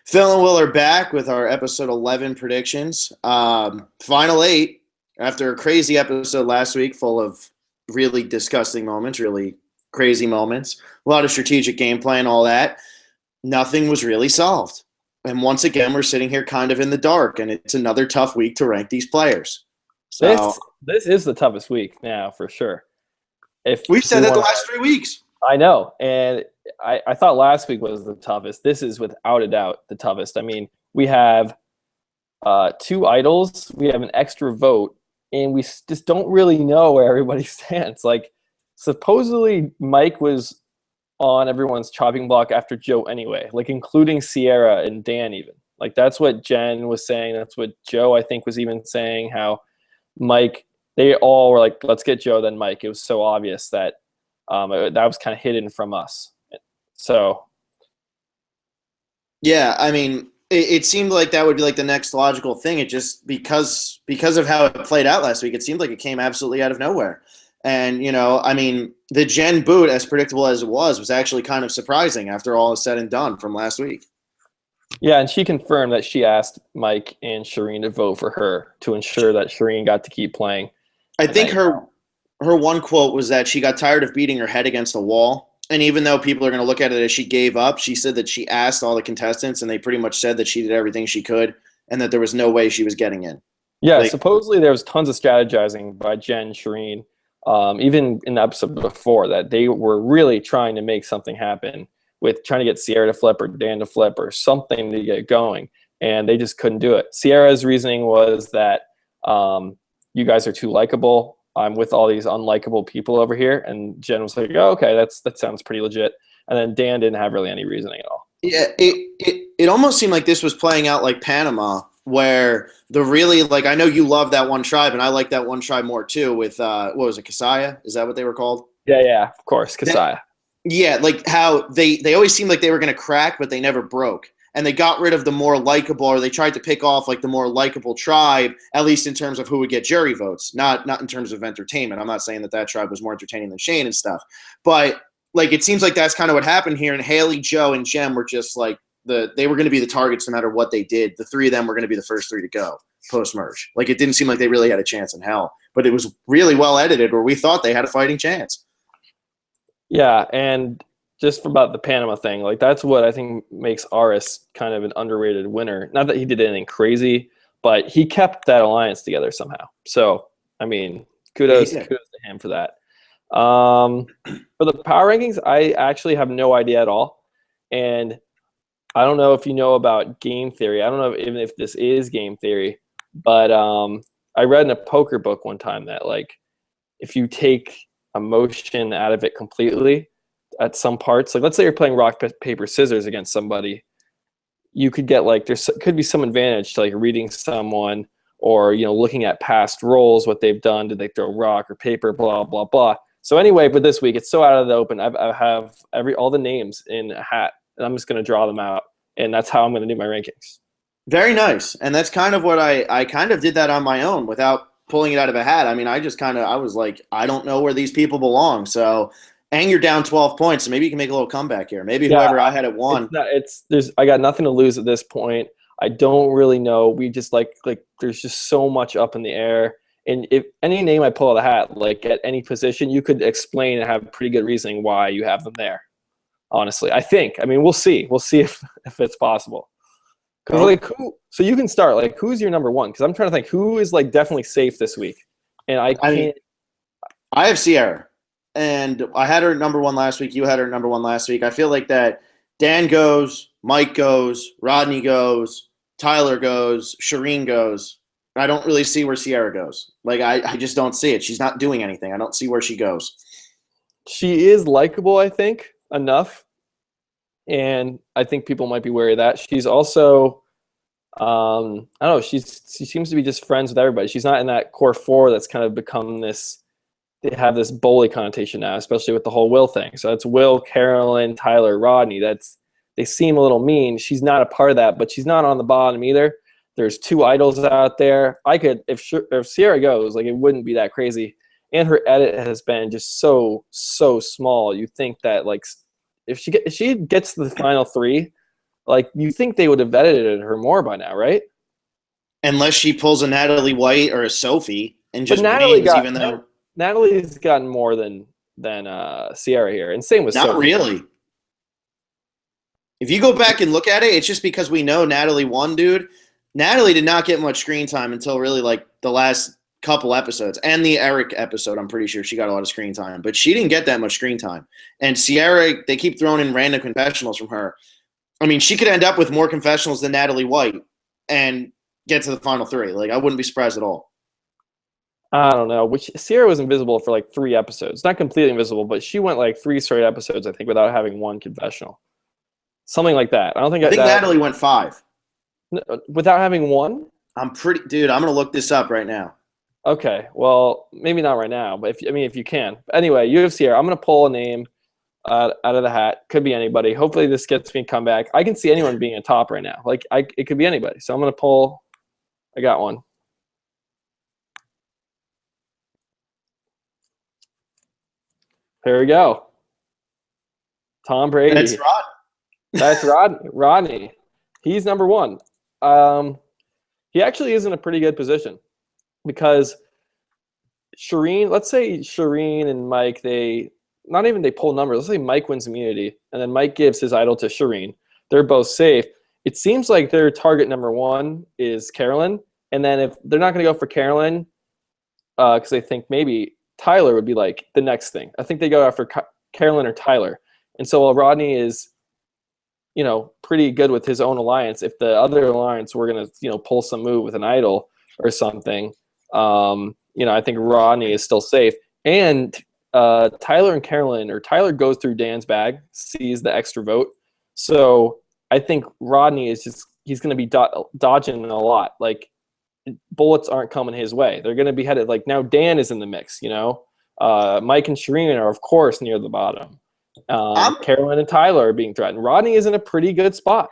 Phil and Will are back with our episode 11 predictions. Final eight after a crazy episode last week full of really disgusting moments, really crazy moments, a lot of strategic gameplay and all that. Nothing was really solved. And once again, we're sitting here kind of in the dark, and it's another tough week to rank these players. So This is the toughest week now for sure. If we've we said that the want, last 3 weeks. I know, and I thought last week was the toughest. This is without a doubt the toughest. I mean, we have two idols, we have an extra vote, and we just don't really know where everybody stands. Like, supposedly Mike was on everyone's chopping block after Joe anyway, like including Sierra and Dan even. Like that's what Jen was saying. That's what Joe I think was even saying. How Mike, they all were like, let's get Joe then Mike. It was so obvious that that was kind of hidden from us. So Yeah, I mean, it seemed like that would be like the next logical thing. It just because of how it played out last week, it seemed like it came absolutely out of nowhere. And I mean, the Jen boot, as predictable as it was actually kind of surprising after all is said and done from last week. yeah, and she confirmed that she asked Mike and Shireen to vote for her to ensure that Shireen got to keep playing. I And think that, her one quote was that she got tired of beating her head against the wall. And even though people are going to look at it as she gave up, she said that she asked all the contestants, and they pretty much said that she did everything she could, and that there was no way she was getting in. yeah, Like, supposedly there was tons of strategizing by Jen, Shireen, even in the episode before that they were really trying to make something happen with trying to get Sierra to flip or Dan to flip or something to get going, and they just couldn't do it. Sierra's reasoning was that you guys are too likable. I'm with all these unlikable people over here, and Jen was like, "Oh, okay, that sounds pretty legit." And then Dan didn't have really any reasoning at all. yeah, it almost seemed like this was playing out like Panama, where the really like I know you love that one tribe, and I like that one tribe more too. With what was it, Kasaya? Is that what they were called? Yeah, of course, Kasaya. Yeah, like how they always seemed like they were going to crack, but they never broke. And they got rid of the more likable, or they tried to pick off like the more likable tribe, at least in terms of who would get jury votes, not in terms of entertainment. I'm not saying that tribe was more entertaining than Shane and stuff, but like it seems like that's kind of what happened here. And Haley, Joe, and Jem were just like they were going to be the targets no matter what they did. The three of them were going to be the first three to go post merge. Like it didn't seem like they really had a chance in hell, but it was really well edited, where we thought they had a fighting chance. Yeah, and just about the Panama thing, like that's what I think makes Aris kind of an underrated winner. Not that he did anything crazy, but he kept that alliance together somehow. So, I mean, kudos to him for that. For the power rankings, I actually have no idea at all, and I don't know if you know about game theory. I don't know even if this is game theory, but I read in a poker book one time that like if you take emotion out of it completely at some parts, like let's say you're playing rock paper scissors against somebody, you could get like could be some advantage to like reading someone or looking at past rolls, what they've done, did they throw rock or paper, blah blah blah. So anyway, but this week it's so out of the open. I have all the names in a hat, and I'm just going to draw them out, and that's how I'm going to do my rankings. Very nice. And that's kind of what I kind of did that on my own without pulling it out of a hat. I mean, I was like, I don't know where these people belong. So, and you're down 12 points, so maybe you can make a little comeback here. Maybe whoever I had at one. I got nothing to lose at this point. I don't really know. We just like there's just so much up in the air. And if any name I pull out of the hat, like at any position, you could explain and have pretty good reasoning why you have them there. Honestly, I think. I mean, we'll see. We'll see if it's possible. Because so you can start. Like, who's your number one? Because I'm trying to think who is like definitely safe this week, and I can't. I have Sierra, and I had her at number one last week. You had her at number one last week. I feel like that Dan goes, Mike goes, Rodney goes, Tyler goes, Shireen goes. I don't really see where Sierra goes. Like, I just don't see it. She's not doing anything. I don't see where she goes. She is likable, I think, enough. And I think people might be wary of that. She's also, I don't know, she seems to be just friends with everybody. She's not in that core four that's kind of become this, they have this bully connotation now, especially with the whole Will thing. So it's Will, Carolyn, Tyler, Rodney. They seem a little mean. She's not a part of that, but she's not on the bottom either. There's two idols out there. If Sierra goes, like it wouldn't be that crazy. And her edit has been just so small. You think that like if she gets to the final three, Like, you think they would have edited her more by now, right? Unless she pulls a Natalie White or a Sophie and But just wins, even though Natalie's gotten more than Sierra here, and same with not Sophie. really. If you go back and look at it, it's just because we know Natalie won, dude. Natalie did not get much screen time until really like the last couple episodes and the Eric episode. I'm pretty sure she got a lot of screen time, but she didn't get that much screen time. And Sierra, they keep throwing in random confessionals from her. I mean, she could end up with more confessionals than Natalie White and get to the final three. Like, I wouldn't be surprised at all. I don't know. Which Sierra was invisible for like 3 episodes. Not completely invisible, but she went like 3 straight episodes, I think, without having one confessional. Something like that. I think Natalie went 5. Without having one? I'm gonna look this up right now. Okay. Well, maybe not right now, but if you can. Anyway, you have Sierra. I'm gonna pull a name out of the hat. Could be anybody. Hopefully this gets me a comeback. I can see anyone being a top right now. Like it could be anybody. So I'm gonna pull. I got one. There we go. Tom Brady. That's Rod. That's Rodney. He's number 1. He actually is in a pretty good position because Shireen, let's say Shireen and Mike, they pull numbers. Let's say Mike wins immunity and then Mike gives his idol to Shireen. They're both safe. It seems like their target number 1 is Carolyn. And then if they're not going to go for Carolyn because they think maybe Tyler would be like the next thing. I think they go after Carolyn or Tyler. And so while Rodney is, pretty good with his own alliance, if the other alliance were going to, pull some move with an idol or something, I think Rodney is still safe. And Tyler and Carolyn, or Tyler goes through Dan's bag, sees the extra vote. So I think Rodney he's going to be dodging a lot. Like, bullets aren't coming his way. They're going to be headed, like, now Dan is in the mix, Mike and Shireen are, of course, near the bottom. Carolyn and Tyler are being threatened. Rodney is in a pretty good spot.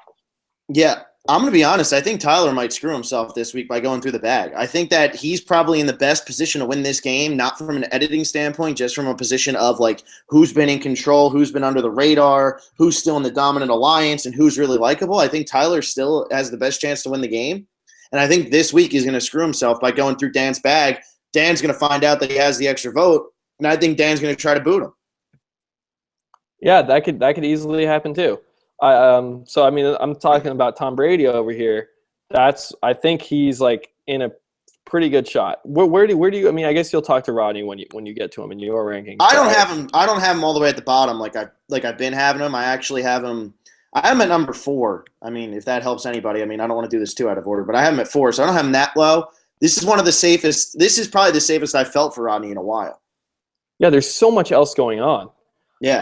Yeah, I'm going to be honest. I think Tyler might screw himself this week by going through the bag. I think that he's probably in the best position to win this game, not from an editing standpoint, just from a position of, like, who's been in control, who's been under the radar, who's still in the dominant alliance, and who's really likable. I think Tyler still has the best chance to win the game. And I think this week he's going to screw himself by going through Dan's bag. Dan's going to find out that he has the extra vote, and I think Dan's going to try to boot him. Yeah, that could easily happen too. I'm talking about Tom Brady over here. I think he's like in a pretty good shot. Where do you? I mean, I guess you'll talk to Rodney when you get to him in your ranking. I don't have him all the way at the bottom like I've been having him. I actually have him. I have him at number 4. I mean, if that helps anybody. I mean, I don't want to do this too out of order, but I have him at 4, so I don't have him that low. This is one of the safest. This is probably the safest I've felt for Rodney in a while. Yeah, there's so much else going on. Yeah.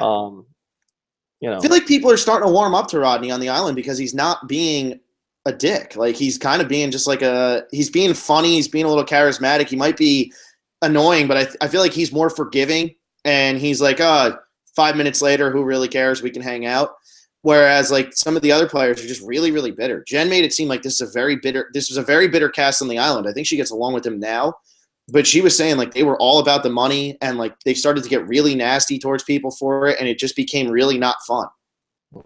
I feel like people are starting to warm up to Rodney on the island because he's not being a dick. Like, he's kind of being just like he's being funny. He's being a little charismatic. He might be annoying, but I feel like he's more forgiving. And he's like, 5 minutes later, who really cares? We can hang out. Whereas, like, some of the other players are just really, really bitter. Jen made it seem like this was a very bitter cast on the island. I think she gets along with him now. But she was saying, like, they were all about the money, and, like, they started to get really nasty towards people for it, and it just became really not fun.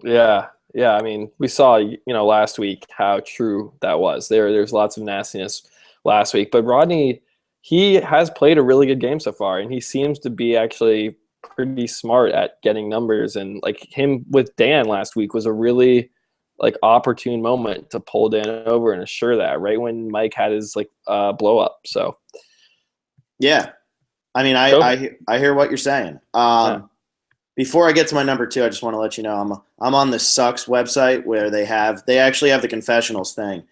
Yeah. I mean, we saw, last week how true that was. There's lots of nastiness last week. But Rodney, he has played a really good game so far, and he seems to be actually pretty smart at getting numbers. And, like, him with Dan last week was a really, like, opportune moment to pull Dan over and assure that right when Mike had his, like, blow up. So – yeah, I mean, I hear what you're saying. Before I get to my number 2, I just want to let you know I'm on the Sucks website where they actually have the confessionals thing,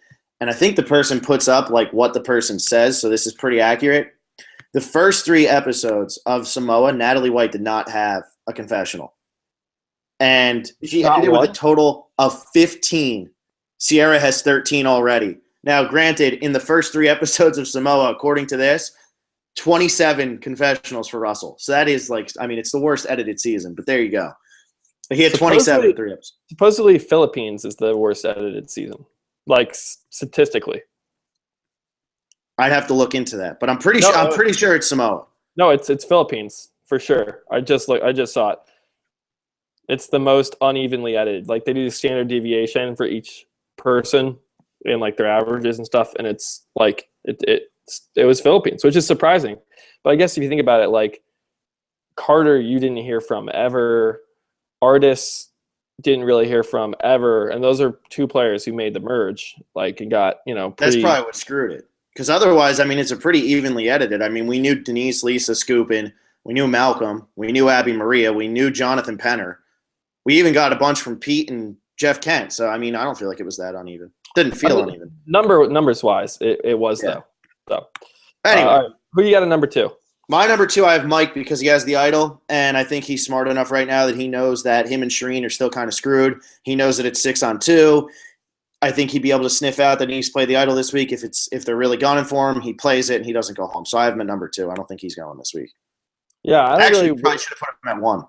and I think the person puts up like what the person says, so this is pretty accurate. The first 3 episodes of Samoa, Natalie White did not have a confessional, and she ended with a total of 15. Sierra has 13 already. Now, granted, in the first 3 episodes of Samoa, according to this, 27 confessionals for Russell. So that is like, I mean, it's the worst edited season, but there you go. He had 27 in 3 episodes. Supposedly Philippines is the worst edited season, like statistically. I'd have to look into that, but I'm pretty sure it's Samoa. No, it's Philippines for sure. I just saw it. It's the most unevenly edited. Like they do the standard deviation for each person and like their averages and stuff, and it's like it was Philippines, which is surprising. But I guess if you think about it, like Carter, you didn't hear from ever. Artists didn't really hear from ever, and those are two players who made the merge. Like and got That's pretty. probably what screwed it. Because otherwise, I mean, it's a pretty evenly edited. I mean, we knew Denise, Lisa Scoopin, we knew Malcolm, we knew Abby Maria, we knew Jonathan Penner. We even got a bunch from Pete and Jeff Kent. So, I mean, I don't feel like it was that uneven. Didn't feel uneven. Numbers wise, it was though. So anyway, all right. Who you got at number 2? My number 2, I have Mike because he has the idol, and I think he's smart enough right now that he knows that him and Shireen are still kind of screwed. He knows that it's 6-on-2. I think he'd be able to sniff out that he needs to play the idol this week. If they're really gunning for him, he plays it and he doesn't go home. So I have him at number 2. I don't think he's going this week. Yeah, I probably should have put him at 1.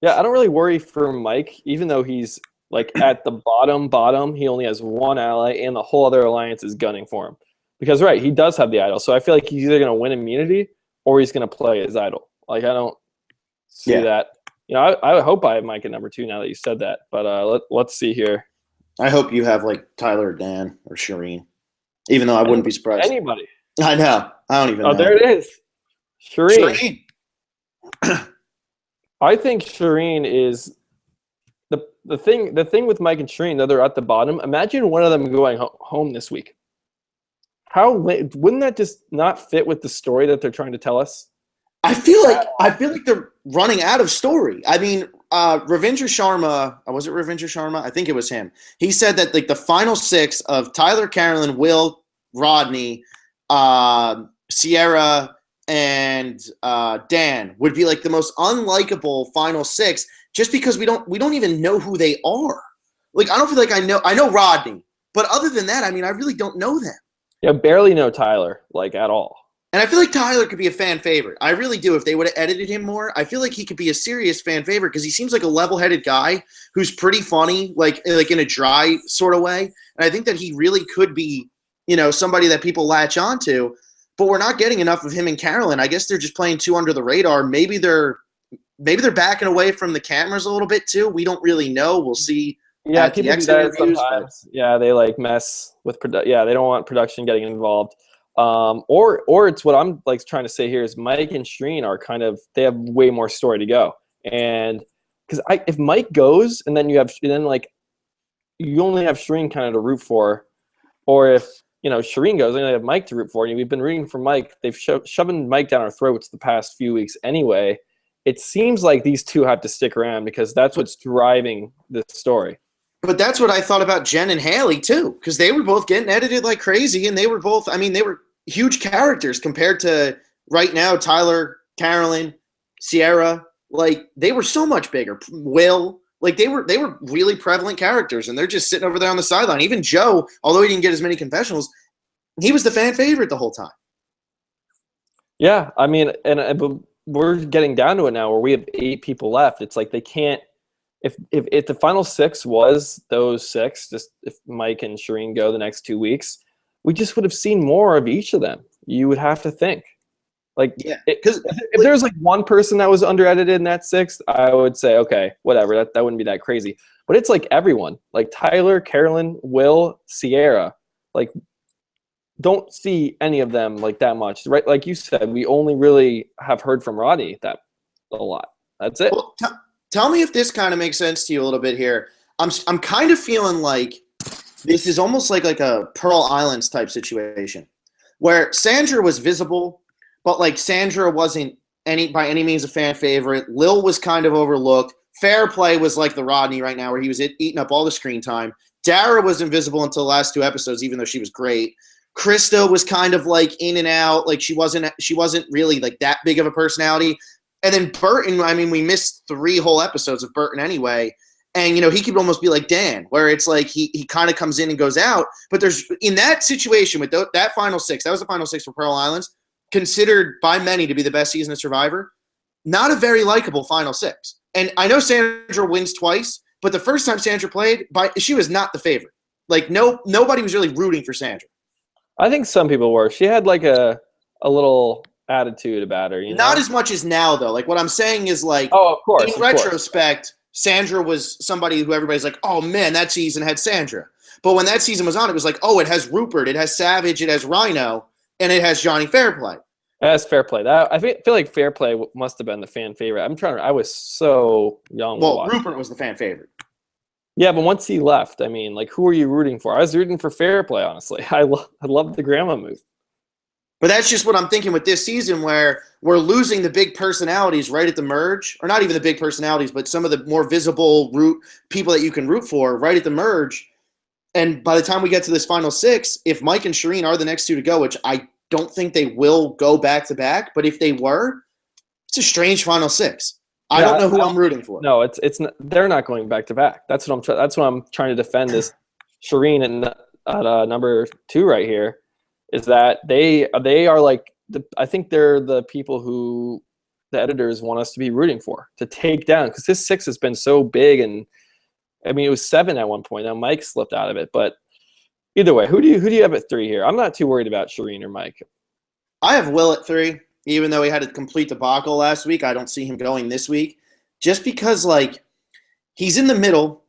Yeah, I don't really worry for Mike, even though he's like at the bottom. He only has one ally, and the whole other alliance is gunning for him. Because right, he does have the idol, so I feel like he's either going to win immunity or he's going to play his idol. Like I don't see that. I hope I have Mike at number 2 now that you said that. But let's see here. I hope you have like Tyler or Dan or Shireen, even though I wouldn't be surprised. Anybody? I know. I don't even know. Oh, there it is. Shireen. I think Shireen is the thing. The thing with Mike and Shireen, that they're at the bottom. Imagine one of them going home this week. Wouldn't that just not fit with the story that they're trying to tell us? I feel like they're running out of story. I mean, Ravindra Sharma, was it Ravindra Sharma? I think it was him. He said that like the final 6 of Tyler, Carolyn, Will, Rodney, Sierra, and Dan would be like the most unlikable final 6 just because we don't even know who they are. Like I don't feel like I know Rodney, but other than that, I mean, I really don't know them. Yeah, barely know Tyler, like at all. And I feel like Tyler could be a fan favorite. I really do. If they would have edited him more, I feel like he could be a serious fan favorite because he seems like a level-headed guy who's pretty funny, like in a dry sort of way. And I think that he really could be, somebody that people latch onto. But we're not getting enough of him and Carolyn. I guess they're just playing too under the radar. Maybe they're backing away from the cameras a little bit too. We don't really know. We'll see. Yeah, people do that sometimes. Yeah, they like mess with yeah, they don't want production getting involved. Or it's what I'm like trying to say here is Mike and Shireen are they have way more story to go. And because if Mike goes and then you only have Shireen kind of to root for, or if Shireen goes and you have Mike to root for, and we've been rooting for Mike. They've shoving Mike down our throats the past few weeks anyway. It seems like these two have to stick around because that's what's driving this story. But that's what I thought about Jen and Haley, too, because they were both getting edited like crazy, and they were huge characters compared to right now, Tyler, Carolyn, Sierra. Like, they were so much bigger. Will. Like, they were really prevalent characters, and they're just sitting over there on the sideline. Even Joe, although he didn't get as many confessionals, he was the fan favorite the whole time. Yeah, I mean, but we're getting down to it now where we have 8 people left. It's like they can't. If the final 6 was those 6, just if Mike and Shireen go the next 2 weeks, we just would have seen more of each of them. You would have to think. Like, yeah, because if there's like one person that was under-edited in that 6th, I would say, okay, whatever, that wouldn't be that crazy. But it's like everyone, like Tyler, Carolyn, Will, Sierra, like don't see any of them like that much, right? Like you said, we only really have heard from Rodney that a lot. That's it. Well, tell me if this kind of makes sense to you a little bit here. I'm kind of feeling like this is almost like a Pearl Islands type situation where Sandra was visible, but like Sandra wasn't by any means a fan favorite. Lil was kind of overlooked. Fair Play was like the Rodney right now where he was eating up all the screen time. Dara was invisible until the last 2 episodes, even though she was great. Krista was kind of like in and out. Like she wasn't really like that big of a personality. And then Burton, I mean, we missed 3 whole episodes of Burton anyway. And, he could almost be like Dan, where it's like he kind of comes in and goes out. But there's in that situation with that final 6, that was the final 6 for Pearl Islands, considered by many to be the best season of Survivor. Not a very likable final 6. And I know Sandra wins twice, but the first time Sandra played, she was not the favorite. Like nobody was really rooting for Sandra. I think some people were. She had like a little attitude about her. Not as much as now, though. Like what I'm saying is like, of course, in retrospect, Sandra was somebody who everybody's like, oh man, that season had Sandra. But when that season was on, it was like, oh, it has Rupert, it has Savage, it has Rhino, and it has Johnny Fairplay. That's Fair Play. That I feel like Fair Play must have been the fan favorite. I was so young. Well, Rupert was the fan favorite. Yeah, but once he left, I mean, like, who are you rooting for? I was rooting for Fair Play, honestly. I love the grandma move. But that's just what I'm thinking with this season, where we're losing the big personalities right at the merge, or not even the big personalities, but some of the more visible people that you can root for right at the merge. And by the time we get to this final six, if Mike and Shireen are the next two to go, which I don't think they will go back to back, but if they were, it's a strange final six. I don't know who I'm rooting for. No, it's not, they're not going back to back. That's what I'm trying to defend is Shireen at number 2 right here. Is that they are like I think they're the people who the editors want us to be rooting for to take down, because this 6 has been so big, and I mean it was 7 at one point. Now Mike slipped out of it, but either way, who do you have at 3 here? I'm not too worried about Shireen or Mike. I have Will at 3, even though he had a complete debacle last week. I don't see him going this week, just because like he's in the middle.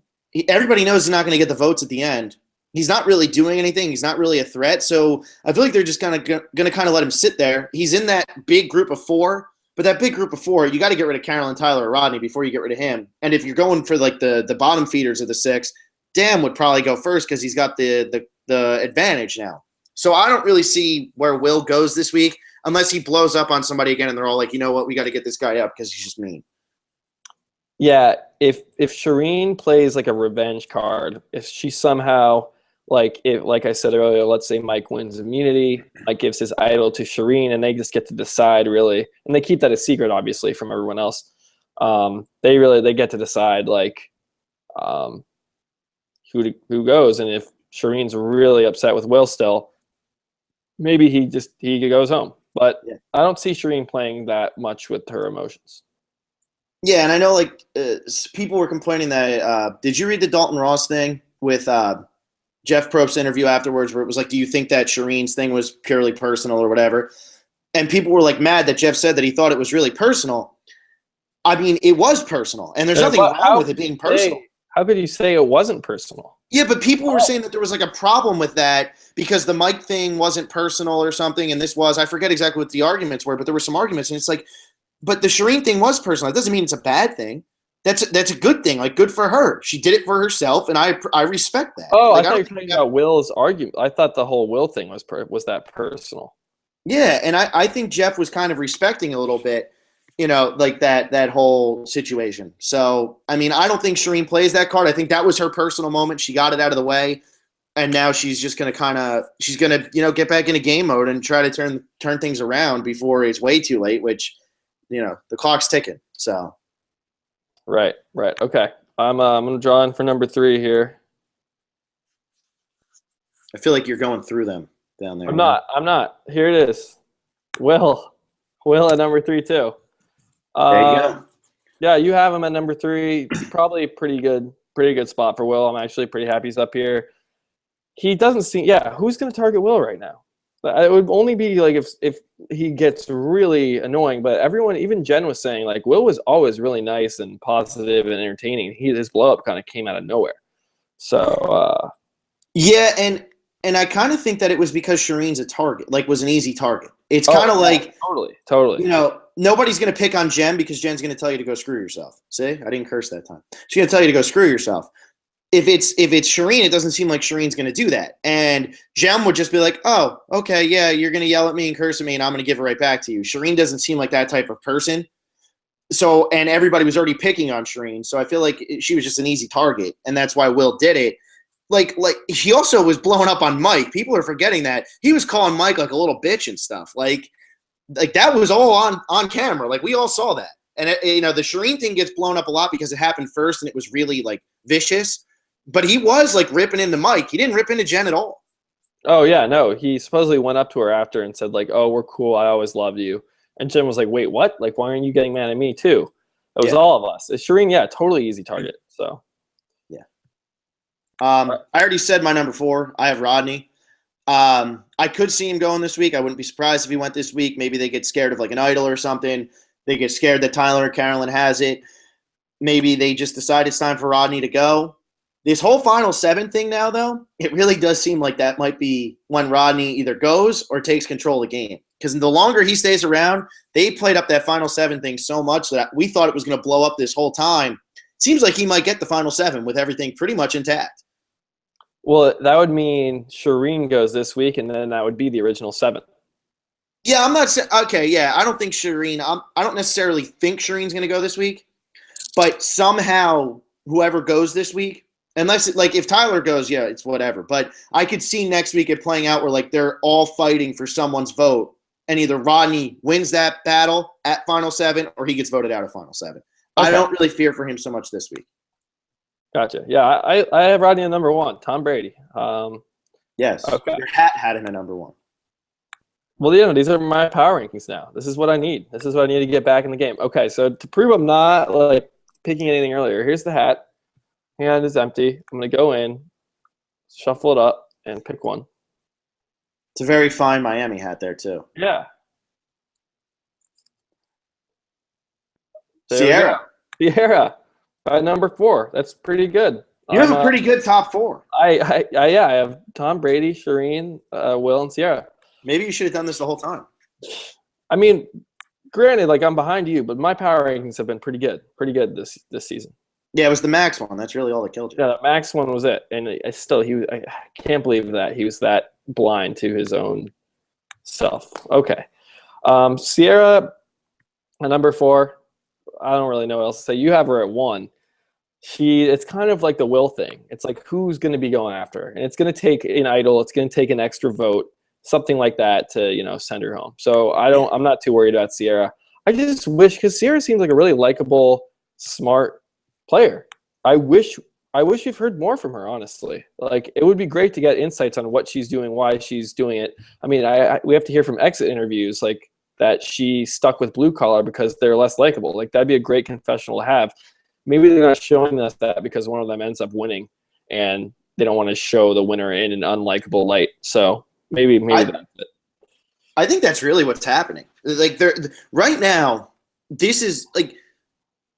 Everybody knows he's not going to get the votes at the end. He's not really doing anything. He's not really a threat. So I feel like they're just going to kind of let him sit there. He's in that big group of 4, but that big group of 4, you got to get rid of Carolyn, Tyler, or Rodney before you get rid of him. And if you're going for like the bottom feeders of the 6, Dan would probably go first because he's got the advantage now. So I don't really see where Will goes this week unless he blows up on somebody again and they're all like, you know what, we got to get this guy up because he's just mean. Yeah, if Shireen plays like a revenge card, if she somehow like I said earlier, let's say Mike wins immunity, Mike gives his idol to Shireen, and they just get to decide really, and they keep that a secret obviously from everyone else. They get to decide like who goes, and if Shireen's really upset with Will still, maybe he goes home. But yeah. I don't see Shireen playing that much with her emotions. Yeah, and I know like people were complaining that did you read the Dalton Ross thing with Jeff Probst's interview afterwards where it was like, do you think that Shireen's thing was purely personal or whatever? And people were like mad that Jeff said that he thought it was really personal. I mean, it was personal, and there's nothing wrong with it being personal. How could you say it wasn't personal? Yeah, but people were saying that there was like a problem with that because the Mike thing wasn't personal or something, and this was. I forget exactly what the arguments were, but there were some arguments, and it's like, but the Shireen thing was personal. It doesn't mean it's a bad thing. That's a good thing. Like, good for her. She did it for herself, and I respect that. Oh, like, I thought you were talking about Will's argument. I thought the whole Will thing was that personal. Yeah, and I think Jeff was kind of respecting a little bit, you know, like that whole situation. So, I mean, I don't think Shireen plays that card. I think that was her personal moment. She got it out of the way, and now she's just going to get back into game mode and try to turn things around before it's way too late, which, you know, the clock's ticking. So. Right. Okay. I'm going to draw in for number 3 here. I feel like you're going through them down there. I'm not. Here it is. Will at number 3 too. There you go. Yeah, you have him at number 3. Probably pretty good spot for Will. I'm actually pretty happy he's up here. He doesn't seem. Yeah, who's going to target Will right now? It would only be like if he gets really annoying. But everyone, even Jen was saying like Will was always really nice and positive and entertaining. His blow up kind of came out of nowhere. So yeah, and I kind of think that it was because Shireen's a target, like was an easy target. It's kind of like totally. You know, nobody's gonna pick on Jen because Jen's gonna tell you to go screw yourself. See, I didn't curse that time. She's gonna tell you to go screw yourself. If it's Shireen, it doesn't seem like Shireen's going to do that. And Jem would just be like, oh, okay, yeah, you're going to yell at me and curse at me, and I'm going to give it right back to you. Shireen doesn't seem like that type of person. So, and everybody was already picking on Shireen. So I feel like she was just an easy target, and that's why Will did it. Like he also was blowing up on Mike. People are forgetting that. He was calling Mike like a little bitch and stuff. Like that was all on camera. Like we all saw that. And, you know, the Shireen thing gets blown up a lot because it happened first, and it was really, like, vicious. But he was, like, ripping into Mike. He didn't rip into Jen at all. Oh, yeah, no. He supposedly went up to her after and said, like, oh, we're cool. I always loved you. And Jen was like, wait, what? Like, why aren't you getting mad at me, too? It was all of us. Shireen, yeah, totally easy target. So, yeah. I already said my number 4. I have Rodney. I could see him going this week. I wouldn't be surprised if he went this week. Maybe they get scared of, like, an idol or something. They get scared that Tyler or Carolyn has it. maybe they just decide it's time for Rodney to go. This whole final 7 thing now, though, it really does seem like that might be when Rodney either goes or takes control of the game. Because the longer he stays around, they played up that final 7 thing so much that we thought it was going to blow up this whole time. Seems like he might get the final 7 with everything pretty much intact. Well, that would mean Shireen goes this week, and then that would be the original 7. Yeah, I'm not saying – okay, yeah, I don't think Shireen – I don't necessarily think Shireen's going to go this week. But somehow whoever goes this week – unless, like, if Tyler goes, yeah, it's whatever. But I could see next week it playing out where, like, they're all fighting for someone's vote, and either Rodney wins that battle at Final 7 or he gets voted out of Final 7. Okay. I don't really fear for him so much this week. Gotcha. Yeah, I have Rodney at number 1, Tom Brady. Yes. Okay. Your hat had him at number 1. Well, these are my power rankings now. This is what I need. This is what I need to get back in the game. Okay, so to prove I'm not, like, picking anything earlier, here's the hat. Hand is empty. I'm going to go in, shuffle it up, and pick one. It's a very fine Miami hat there, too. Yeah. Sierra. At number 4. That's pretty good. You have a pretty good top 4. I have Tom Brady, Shireen, Will, and Sierra. Maybe you should have done this the whole time. I mean, granted, like, I'm behind you, but my power rankings have been pretty good this season. Yeah, it was the Max one. That's really all that killed you. Yeah, the Max one was it, and I can't believe that he was that blind to his own self. Okay, Sierra, at number 4. I don't really know what else to say. You have her at 1. It's kind of like the Will thing. It's like, who's going to be going after her? And it's going to take an idol. It's going to take an extra vote, something like that to, send her home. So I'm not too worried about Sierra. I just wish, because Sierra seems like a really likable, smart player. I wish we've heard more from her, honestly. Like, it would be great to get insights on what she's doing, why she's doing it. I mean, we have to hear from exit interviews, like, that she stuck with blue collar because they're less likable. Like, that'd be a great confessional to have. Maybe they're not showing us that because one of them ends up winning, and they don't want to show the winner in an unlikable light. So maybe that's it. I think that's really what's happening. Like, right now, this is like,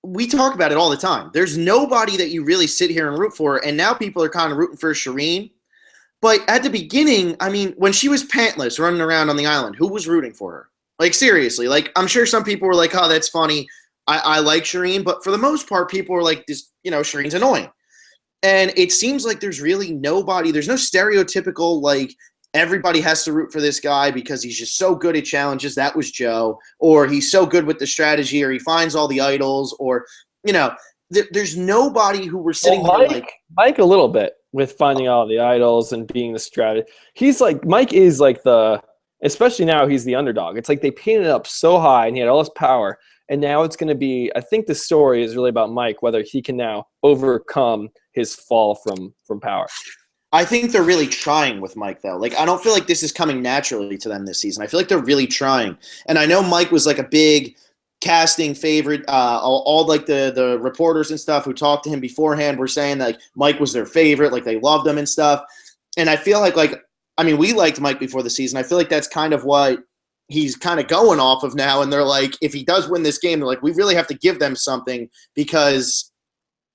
we talk about it all the time. There's nobody that you really sit here and root for, and now people are kind of rooting for Shireen. But at the beginning, I mean, when she was pantless running around on the island, who was rooting for her? Like, seriously, like, I'm sure some people were like, oh, that's funny. I like Shireen. But for the most part, people were like, this, Shireen's annoying. And it seems like there's really nobody. There's no stereotypical, like, everybody has to root for this guy because he's just so good at challenges. That was Joe. Or he's so good with the strategy, or he finds all the idols, or, there's nobody who we're sitting here like. Mike a little bit with finding all the idols and being the strategy. Mike is like especially now he's the underdog. It's like they painted it up so high and he had all this power. And now it's going to be, I think the story is really about Mike, whether he can now overcome his fall from power. I think they're really trying with Mike, though. Like, I don't feel like this is coming naturally to them this season. I feel like they're really trying. And I know Mike was like a big casting favorite. All like the reporters and stuff who talked to him beforehand were saying that, like, Mike was their favorite, like they loved him and stuff. And I feel like we liked Mike before the season. I feel like that's kind of what he's kind of going off of now. And they're like, if he does win this game, they're like, we really have to give them something, because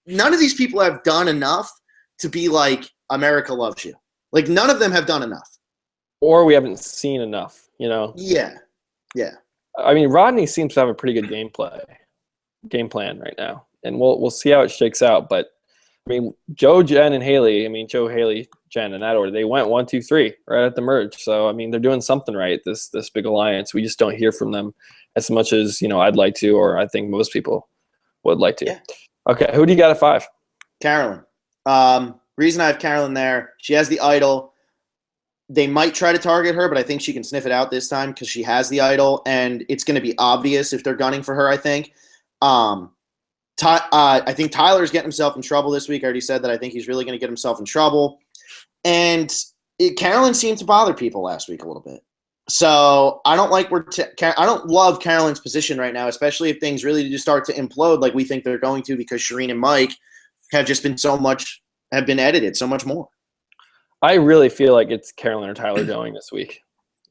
none of these people have done enough to be like, America loves you. Like, none of them have done enough. Or we haven't seen enough, Yeah. I mean, Rodney seems to have a pretty good game plan right now. And we'll see how it shakes out. But, I mean, Joe, Haley, Jen, in that order. They went 1, 2, 3 right at the merge. So, I mean, they're doing something right, this big alliance. We just don't hear from them as much as, I'd like to, or I think most people would like to. Yeah. Okay, who do you got at 5? Carolyn. Reason I have Carolyn there, she has the idol. They might try to target her, but I think she can sniff it out this time because she has the idol, and it's going to be obvious if they're gunning for her, I think. I think Tyler's getting himself in trouble this week. I already said that I think he's really going to get himself in trouble. And Carolyn seemed to bother people last week a little bit. So I don't I don't love Carolyn's position right now, especially if things really just start to implode like we think they're going to, because Shireen and Mike have just been have been edited so much more. I really feel like it's Carolyn or Tyler going this week.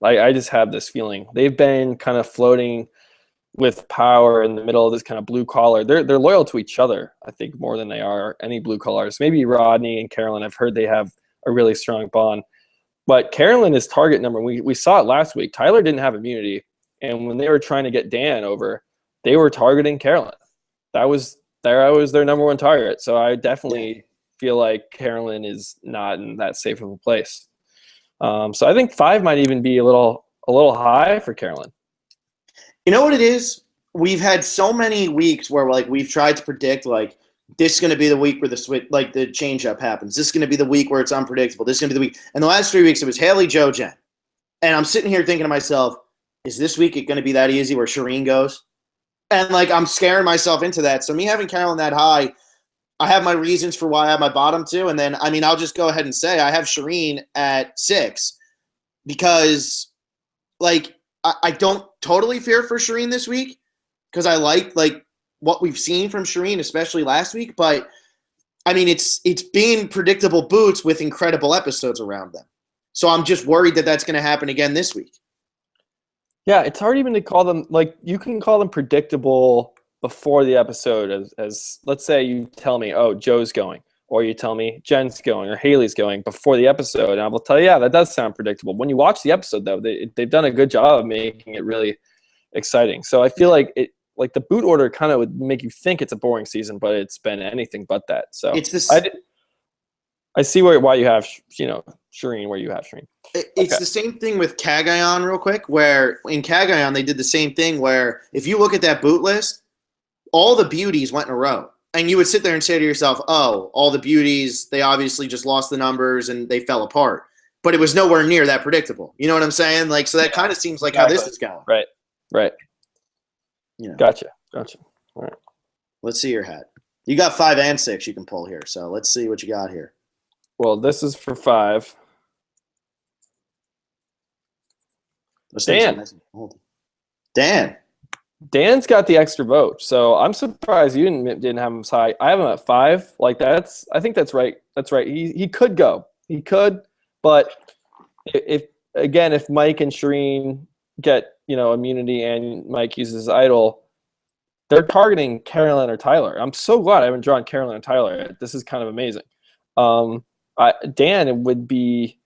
I just have this feeling. They've been kind of floating with power in the middle of this kind of blue collar. They're loyal to each other, I think, more than they are any blue collars. Maybe Rodney and Carolyn, I've heard they have a really strong bond. But Carolyn is target number. We saw it last week. Tyler didn't have immunity. And when they were trying to get Dan over, they were targeting Carolyn. That was their number one target. So I definitely feel like Carolyn is not in that safe of a place. So I think 5 might even be a little high for Carolyn. You know what it is? We've had so many weeks where like we've tried to predict like this is going to be the week where the switch, like the change up happens. This is going to be the week where it's unpredictable. This is going to be the week. And the last 3 weeks, it was Haley, Joe, Jen. And I'm sitting here thinking to myself, is this week going to be that easy where Shireen goes? And like I'm scaring myself into that. So me having Carolyn that high, I have my reasons for why I have my bottom 2. And then, I mean, I'll just go ahead and say I have Shireen at 6 because like I don't totally fear for Shireen this week because I like what we've seen from Shireen, especially last week. But I mean, it's being predictable boots with incredible episodes around them. So I'm just worried that that's going to happen again this week. Yeah, it's hard even to call them, like, you can call them predictable before the episode as let's say you tell me, oh, Joe's going, or you tell me Jen's going or Haley's going before the episode, and I will tell you, yeah, that does sound predictable. When you watch the episode, though, they've done a good job of making it really exciting. So I feel like the boot order kind of would make you think it's a boring season, but it's been anything but that. So it's this. I see why you have Shireen where you have Shireen. It's the same thing with Cagayan real quick, where in Cagayan they did the same thing where if you look at that boot list, all the beauties went in a row. And you would sit there and say to yourself, oh, all the beauties, they obviously just lost the numbers and they fell apart. But it was nowhere near that predictable. You know what I'm saying? Like, so that kind of seems like exactly how this is going. Right. You know. Gotcha. All right. Let's see your hat. You got 5 and 6 you can pull here. So let's see what you got here. Well, this is for 5. Dan. Dan's got the extra vote, so I'm surprised you didn't have him as high. I have him at 5. Like I think that's right. That's right. He could go. He could, but if Mike and Shireen get immunity and Mike uses his idol, they're targeting Carolyn or Tyler. I'm so glad I haven't drawn Carolyn or Tyler. This is kind of amazing. Dan would be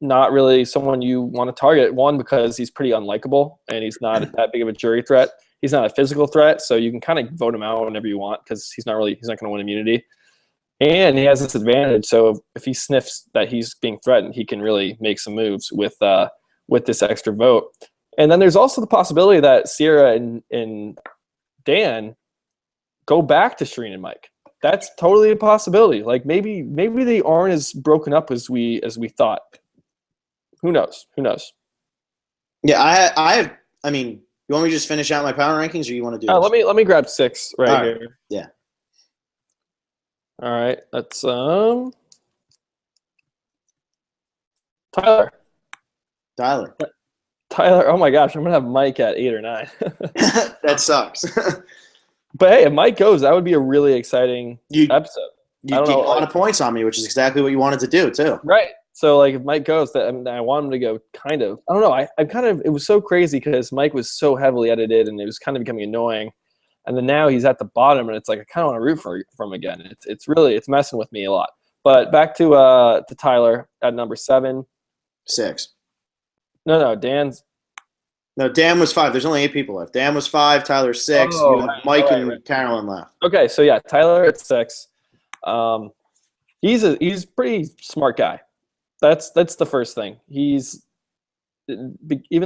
not really someone you want to target. One, because he's pretty unlikable and he's not that big of a jury threat. He's not a physical threat, so you can kind of vote him out whenever you want because he's not going to win immunity. And he has this advantage. So if he sniffs that he's being threatened, he can really make some moves with this extra vote. And then there's also the possibility that Sierra and Dan go back to Shireen and Mike. That's totally a possibility. Like maybe they aren't as broken up as we thought. Who knows? Yeah, I mean, you want me to just finish out my power rankings, or you want to do? Let me grab 6 right here. Yeah. All right, that's Tyler. Oh my gosh, I'm gonna have Mike at 8 or 9. That sucks. But hey, if Mike goes, that would be a really exciting episode. You get a lot of points on me, which is exactly what you wanted to do too. Right. So like if Mike goes, I want him to go kind of. I don't know. It was so crazy because Mike was so heavily edited and it was kind of becoming annoying. And then now he's at the bottom and it's like I kind of want to root for him again. It's messing with me a lot. But back to Tyler at number 7. 6. No, Dan was 5. There's only 8 people left. Dan was 5. Tyler 6. Oh, you have Mike and Carolyn left. Okay, so yeah, Tyler at 6. He's a pretty smart guy. That's the first thing. Even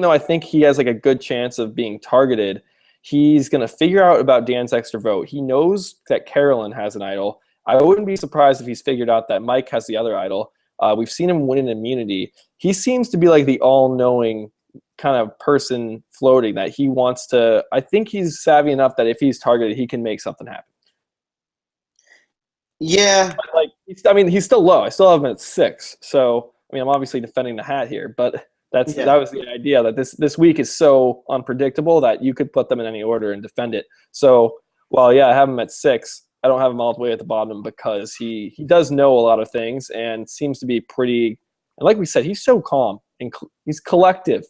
though I think he has like a good chance of being targeted, he's gonna figure out about Dan's extra vote. He knows that Carolyn has an idol. I wouldn't be surprised if he's figured out that Mike has the other idol. We've seen him win an immunity. He seems to be like the all-knowing kind of person floating that he wants to. I think he's savvy enough that if he's targeted, he can make something happen. Yeah. But he's still low. I still have him at 6. So, I'm obviously defending the hat here, but that was the idea that this week is so unpredictable that you could put them in any order and defend it. So, I have him at 6. I don't have him all the way at the bottom because he does know a lot of things and seems to be pretty, and like we said, he's so calm and he's collective.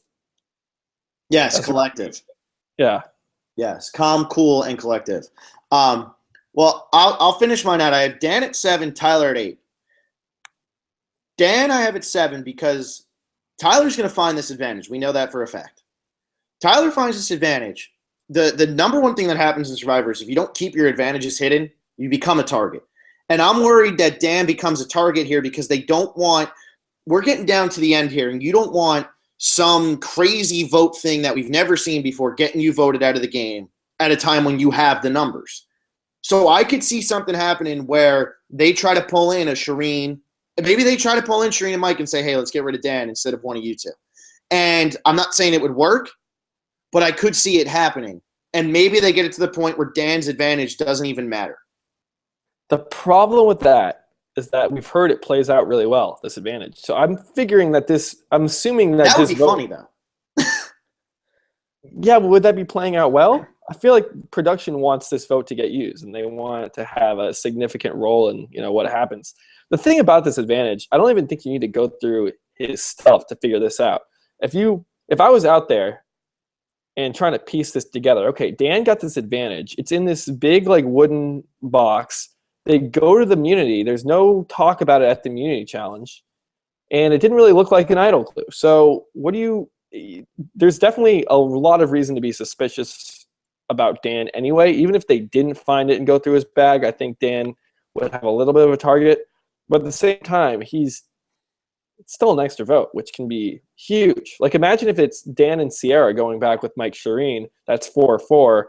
Yes, collective. Yeah. Yes, calm, cool, and collective. Well, I'll finish mine out. I have Dan at 7, Tyler at 8. Dan, I have at 7 because Tyler's going to find this advantage. We know that for a fact. Tyler finds this advantage. The number one thing that happens in Survivor is if you don't keep your advantages hidden, you become a target. And I'm worried that Dan becomes a target here because they don't want – we're getting down to the end here, and you don't want some crazy vote thing that we've never seen before getting you voted out of the game at a time when you have the numbers. So I could see something happening where they try to pull in a Shireen. Maybe they try to pull in Shireen and Mike and say, hey, let's get rid of Dan instead of one of you two. And I'm not saying it would work, but I could see it happening. And maybe they get it to the point where Dan's advantage doesn't even matter. The problem with that is that we've heard it plays out really well, this advantage. So I'm figuring that I'm assuming that would this be funny, though. Yeah, but would that be playing out well? I feel like production wants this vote to get used, and they want it to have a significant role in what happens. The thing about this advantage, I don't even think you need to go through his stuff to figure this out. If I was out there and trying to piece this together, okay, Dan got this advantage. It's in this big wooden box. They go to the immunity. There's no talk about it at the immunity challenge, and it didn't really look like an idol clue. So there's definitely a lot of reason to be suspicious about Dan anyway. Even if they didn't find it and go through his bag, I think Dan would have a little bit of a target. But at the same time, it's still an extra vote, which can be huge. Imagine if it's Dan and Sierra going back with Mike Shireen. That's 4-4.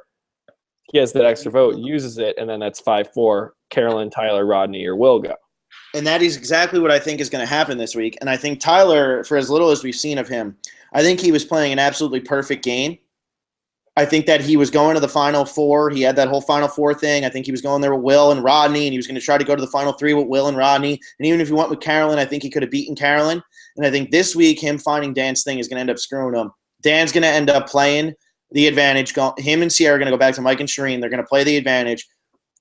He has that extra vote, uses it, and then that's 5-4. Carolyn, Tyler, Rodney, or Will go. And that is exactly what I think is going to happen this week. And I think Tyler, for as little as we've seen of him, I think he was playing an absolutely perfect game. I think that he was going to the Final Four. He had that whole Final Four thing. I think he was going there with Will and Rodney, and he was going to try to go to the Final 3 with Will and Rodney. And even if he went with Carolyn, I think he could have beaten Carolyn. And I think this week him finding Dan's thing is going to end up screwing him. Dan's going to end up playing the advantage. Him and Sierra are going to go back to Mike and Shireen. They're going to play the advantage.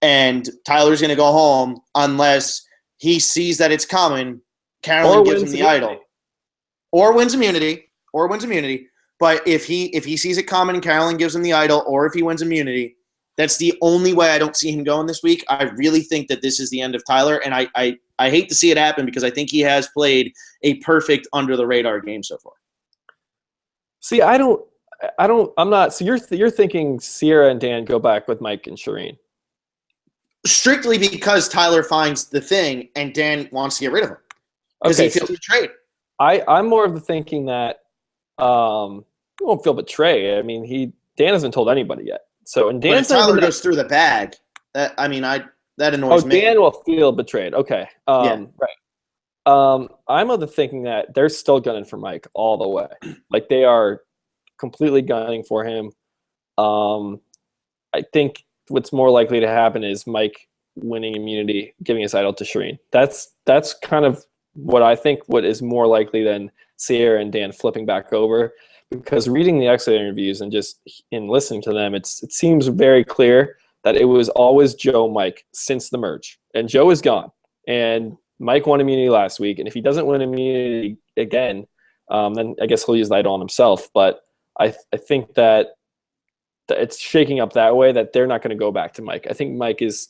And Tyler's going to go home unless he sees that it's coming. Carolyn gives him the idol. Or wins immunity. But if he sees it coming and Carolyn gives him the idol, or if he wins immunity, that's the only way I don't see him going this week. I really think that this is the end of Tyler, and I hate to see it happen because I think he has played a perfect under-the-radar game so far. See, I'm not. So you're thinking Sierra and Dan go back with Mike and Shireen? Strictly because Tyler finds the thing and Dan wants to get rid of him because he feels betrayed. I'm more of the thinking that he won't feel betrayed. I mean, Dan hasn't told anybody yet. So, and Dan, Tyler goes through the bag. That annoys me. Dan will feel betrayed. Okay, yeah. Right. I'm of the thinking that they're still gunning for Mike all the way. They are completely gunning for him. I think what's more likely to happen is Mike winning immunity, giving his idol to Shireen. That's kind of what I think. What is more likely than Sierra and Dan flipping back over, because reading the exit interviews and just in listening to them, it seems very clear that it was always Joe Mike since the merge, and Joe is gone, and Mike won immunity last week, and if he doesn't win immunity again, then I guess he'll use the idol on himself. But I think that it's shaking up that way, that they're not going to go back to Mike. I think Mike is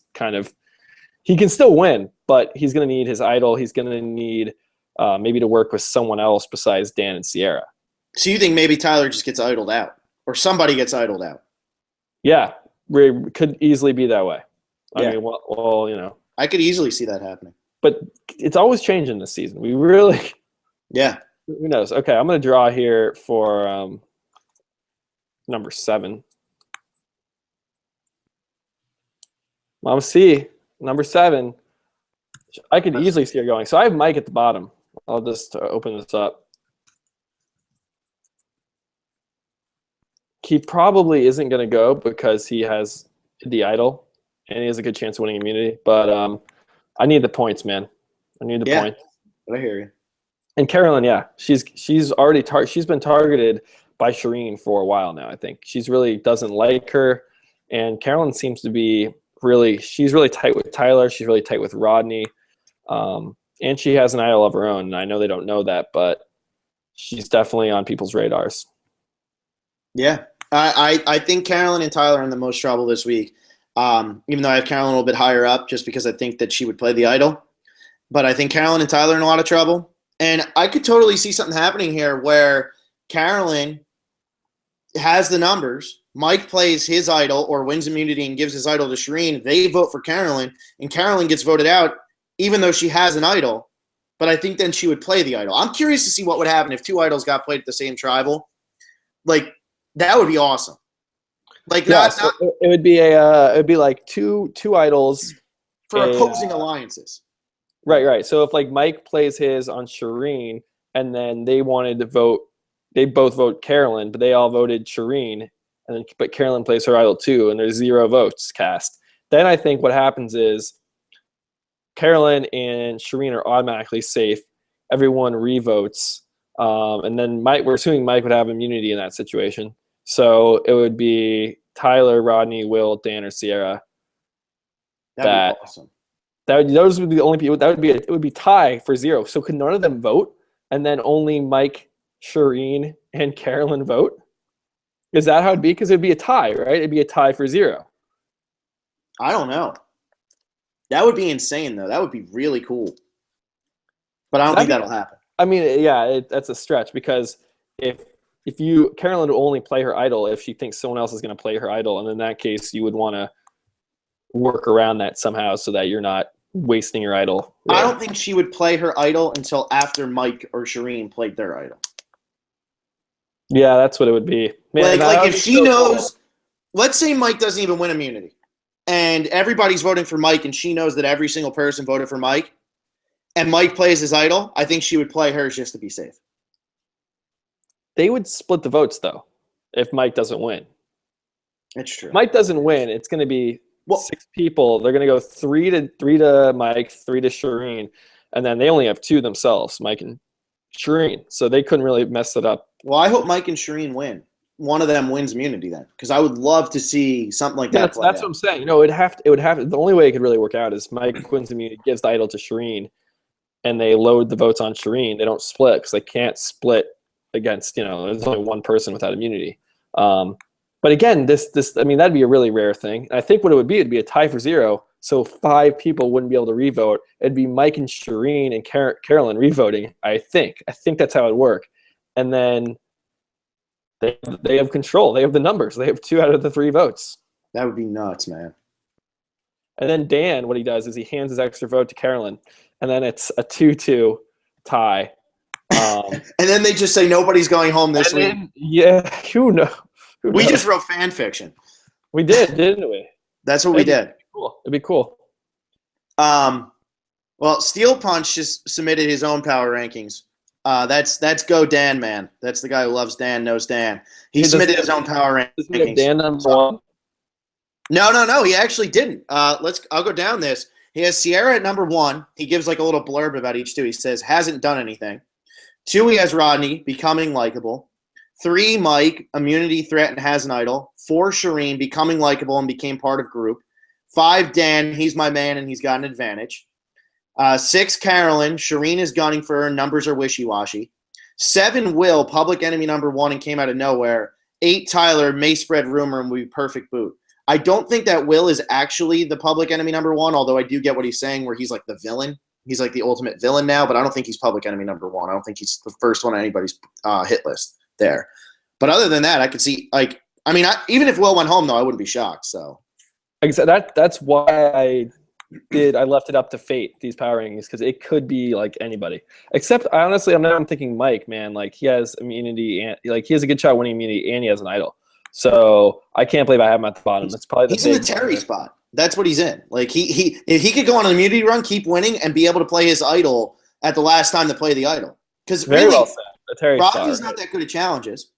he can still win, but he's going to need his idol. He's going to need maybe to work with someone else besides Dan and Sierra. So you think maybe Tyler just gets idled out, or somebody gets idled out? Yeah, it could easily be that way. I mean, well, I could easily see that happening. But it's always changing this season. We really, yeah. Who knows? Okay, I'm going to draw here for number 7. Mom C, number 7. I could easily see her going. So I have Mike at the bottom. I'll just open this up. He probably isn't going to go because he has the idol and he has a good chance of winning immunity. But I need the points, man. I need the points. I hear you. And Carolyn, yeah, she's already she's been targeted by Shireen for a while now. I think she's really doesn't like her, and Carolyn seems to be she's really tight with Tyler. She's really tight with Rodney, and she has an idol of her own. And I know they don't know that, but she's definitely on people's radars. Yeah, I think Carolyn and Tyler are in the most trouble this week. Even though I have Carolyn a little bit higher up, just because I think that she would play the idol. But I think Carolyn and Tyler are in a lot of trouble. And I could totally see something happening here where Carolyn has the numbers. Mike plays his idol or wins immunity and gives his idol to Shireen. They vote for Carolyn, and Carolyn gets voted out, even though she has an idol. But I think then she would play the idol. I'm curious to see what would happen if two idols got played at the same tribal. Like, that would be awesome. Like, Yeah, so it would be like two idols for opposing alliances. Right. So if like Mike plays his on Shireen, and then they wanted to vote, they both vote Carolyn, but they all voted Shireen, but Carolyn plays her idol too, and there's 0 votes cast. Then I think what happens is Carolyn and Shireen are automatically safe. Everyone revotes, and then we're assuming Mike would have immunity in that situation. So it would be Tyler, Rodney, Will, Dan, or Sierra. That'd be awesome. Those would be the only people. It would be tie for 0. So could none of them vote, and then only Mike, Shireen, and Carolyn vote? Is that how it'd be? Because it'd be a tie, right? It'd be a tie for 0. I don't know. That would be insane, though. That would be really cool. But I don't think that'll happen. I mean, yeah, that's a stretch, because if Carolyn would only play her idol if she thinks someone else is going to play her idol, and in that case, you would want to work around that somehow so that you're not wasting your idol. Right? I don't think she would play her idol until after Mike or Shireen played their idol. Yeah, that's what it would be. Man, like if she knows, let's say Mike doesn't even win immunity, and everybody's voting for Mike, and she knows that every single person voted for Mike, and Mike plays his idol, I think she would play hers just to be safe. They would split the votes, though, if Mike doesn't win. That's true. Mike doesn't win, it's going to be 6 people. They're going to go 3 to Mike, 3 to Shireen, and then they only have 2 themselves, Mike and Shireen. So they couldn't really mess it up. Well, I hope Mike and Shireen win. One of them wins immunity then, because I would love to see something like that. That's what I'm saying. It would have to. The only way it could really work out is Mike wins immunity, gives the idol to Shireen, and they load the votes on Shireen. They don't split because they can't split against, there's only one person without immunity. But again, that'd be a really rare thing. And I think what it would be, it'd be a tie for 0. So 5 people wouldn't be able to revote. It'd be Mike and Shireen and Carolyn revoting. I think that's how it'd work. And then they have control. They have the numbers. They have 2 out of the 3 votes. That would be nuts, man. And then Dan, what he does is he hands his extra vote to Carolyn, and then it's a 2-2 tie. And then they just say nobody's going home this week. Yeah, who knows? We just wrote fan fiction. We did, didn't we? That's what we did. It'd be cool. Well, Steel Punch just submitted his own power rankings. That's Go Dan, man. That's the guy who loves Dan, knows Dan. He submitted his own power rankings. Dan number 1? No. He actually didn't. I'll go down this. He has Sierra at number 1. He gives like a little blurb about each 2. He says hasn't done anything. 2, he has Rodney, becoming likable. 3, Mike, immunity threat and has an idol. 4, Shireen, becoming likable and became part of group. 5, Dan, he's my man and he's got an advantage. 6, Carolyn, Shireen is gunning for her, numbers are wishy-washy. 7, Will, public enemy number 1 and came out of nowhere. 8, Tyler, may spread rumor and will be perfect boot. I don't think that Will is actually the public enemy number 1, although I do get what he's saying where he's like the villain. He's like the ultimate villain now, but I don't think he's public enemy number 1. I don't think he's the first one on anybody's hit list there. But other than that, I could see, even if Will went home, though, I wouldn't be shocked. So, like I said, that's why I left it up to fate, these power rankings, because it could be like anybody. Except, honestly, I'm thinking Mike, man. Like, he has immunity, and like he has a good shot winning immunity, and he has an idol. So I can't believe I have him at the bottom. That's probably he's in the Terry spot. That's what he's in. Like if he could go on an immunity run, keep winning, and be able to play his idol at the last time to play the idol. Because really, well said. The Terry Rocky's not that good at challenges,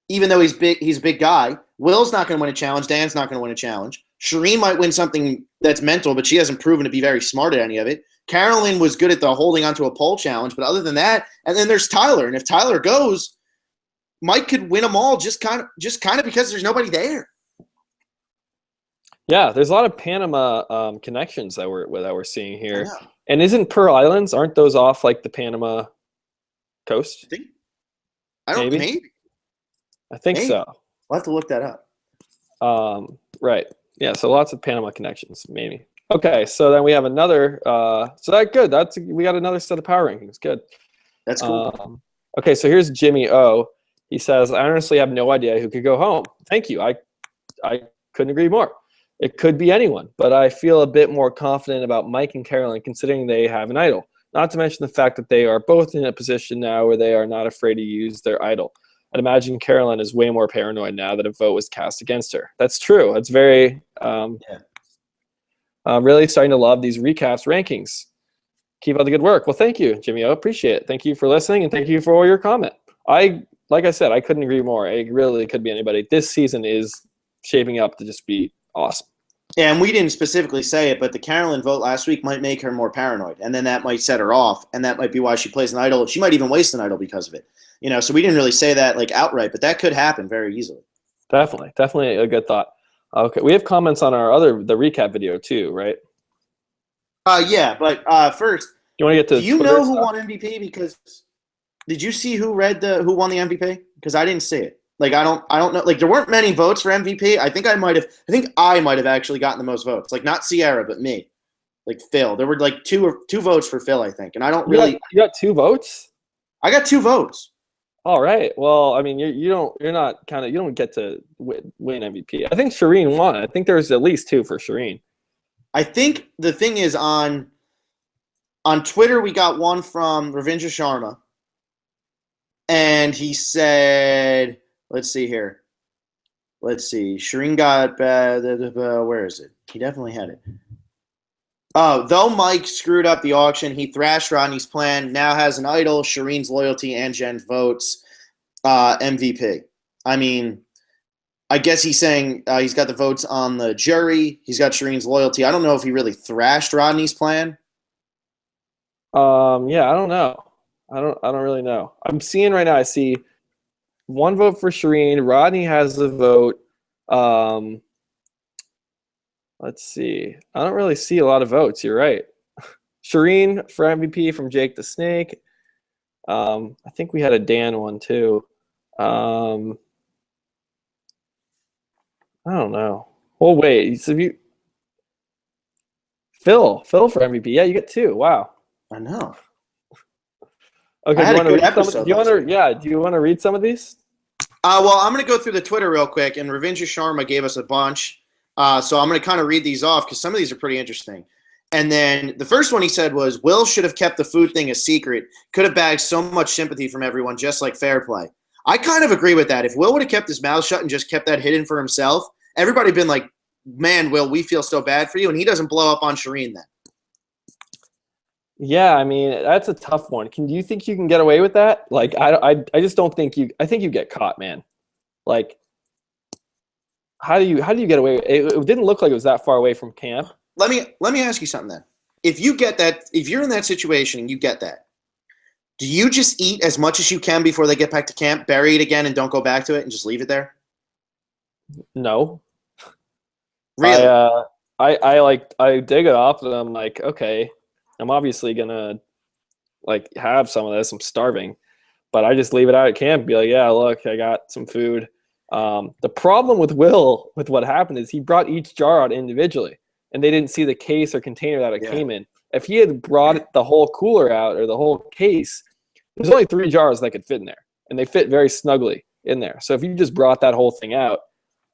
even though he's big. He's a big guy. Will's not going to win a challenge. Dan's not going to win a challenge. Shireen might win something that's mental, but she hasn't proven to be very smart at any of it. Carolyn was good at the holding onto a pole challenge, but other than that, and then there's Tyler. And if Tyler goes, Mike could win them all just kind of because there's nobody there. Yeah, there's a lot of Panama connections that we're seeing here. Yeah. And isn't Pearl Islands, aren't those off like the Panama coast? I don't maybe. I think so. We'll have to look that up. Right. Yeah. So lots of Panama connections, maybe. Okay. So then we have another. So that's good. We got another set of power rankings. Good. That's cool. Okay. So here's Jimmy O. He says, I honestly have no idea who could go home. Thank you. I couldn't agree more. It could be anyone, but I feel a bit more confident about Mike and Carolyn considering they have an idol. Not to mention the fact that they are both in a position now where they are not afraid to use their idol. I'd imagine Carolyn is way more paranoid now that a vote was cast against her. That's true. It's very really starting to love these recaps rankings. Keep up the good work. Well, thank you, Jimmy O. Appreciate it. Thank you for listening, and thank you for all your comment. Like I said, I couldn't agree more. It really could be anybody. This season is shaping up to just be awesome. Yeah, and we didn't specifically say it, but the Carolyn vote last week might make her more paranoid, and then that might set her off, and that might be why she plays an idol. She might even waste an idol because of it. So we didn't really say that like outright, but that could happen very easily. Definitely a good thought. Okay, we have comments on the recap video too, right? Yeah, but first, you want to get to? Do you know who won MVP? Because did you see who won the MVP? Because I didn't see it. Like I don't know. Like there weren't many votes for MVP. I think I might have actually gotten the most votes. Like not Sierra, but me. Like Phil. There were like two votes for Phil, I think. And I don't really. You got 2 votes? I got 2 votes. All right. Well, I mean, you don't get to win MVP. I think Shireen won. I think there's at least 2 for Shireen. I think the thing is on Twitter we got one from Ravindra Sharma, and he said, let's see here. Let's see. Shireen got where is it? He definitely had it. Oh, though Mike screwed up the auction, he thrashed Rodney's plan, now has an idol, Shireen's loyalty, and Jen's votes. MVP. I mean, I guess he's saying he's got the votes on the jury. He's got Shireen's loyalty. I don't know if he really thrashed Rodney's plan. Yeah, I don't know. I don't really know. I'm seeing right now, I see 1 vote for Shireen. Rodney has a vote. Let's see. I don't really see a lot of votes. You're right. Shireen for MVP from Jake the Snake. I think we had a Dan one too. I don't know. Oh wait, so Phil for MVP. Yeah, you get 2. Wow. I know. Okay, do you want to read some of these? Well, I'm going to go through the Twitter real quick, and Ravindra Sharma gave us a bunch. So I'm going to kind of read these off because some of these are pretty interesting. And then the first one he said was, Will should have kept the food thing a secret. Could have bagged so much sympathy from everyone, just like Fair Play. I kind of agree with that. If Will would have kept his mouth shut and just kept that hidden for himself, everybody would have been like, man, Will, we feel so bad for you. And he doesn't blow up on Shireen then. Yeah, I mean, that's a tough one. Do you think you can get away with that? Like, I just don't think I think you get caught, man. Like, how do you get away? It didn't look like it was that far away from camp. Let me ask you something then. If you get that, if you're in that situation and you get that, do you just eat as much as you can before they get back to camp, bury it again, and don't go back to it and just leave it there? No. Really? I dig it up and I'm like, okay, I'm obviously gonna like have some of this. I'm starving, but I just leave it out at camp and be like, yeah, look, I got some food. The problem with Will, with what happened, is he brought each jar out individually, and they didn't see the case or container that it came in. If he had brought the whole cooler out or the whole case, there's only 3 jars that could fit in there, and they fit very snugly in there. So if you just brought that whole thing out,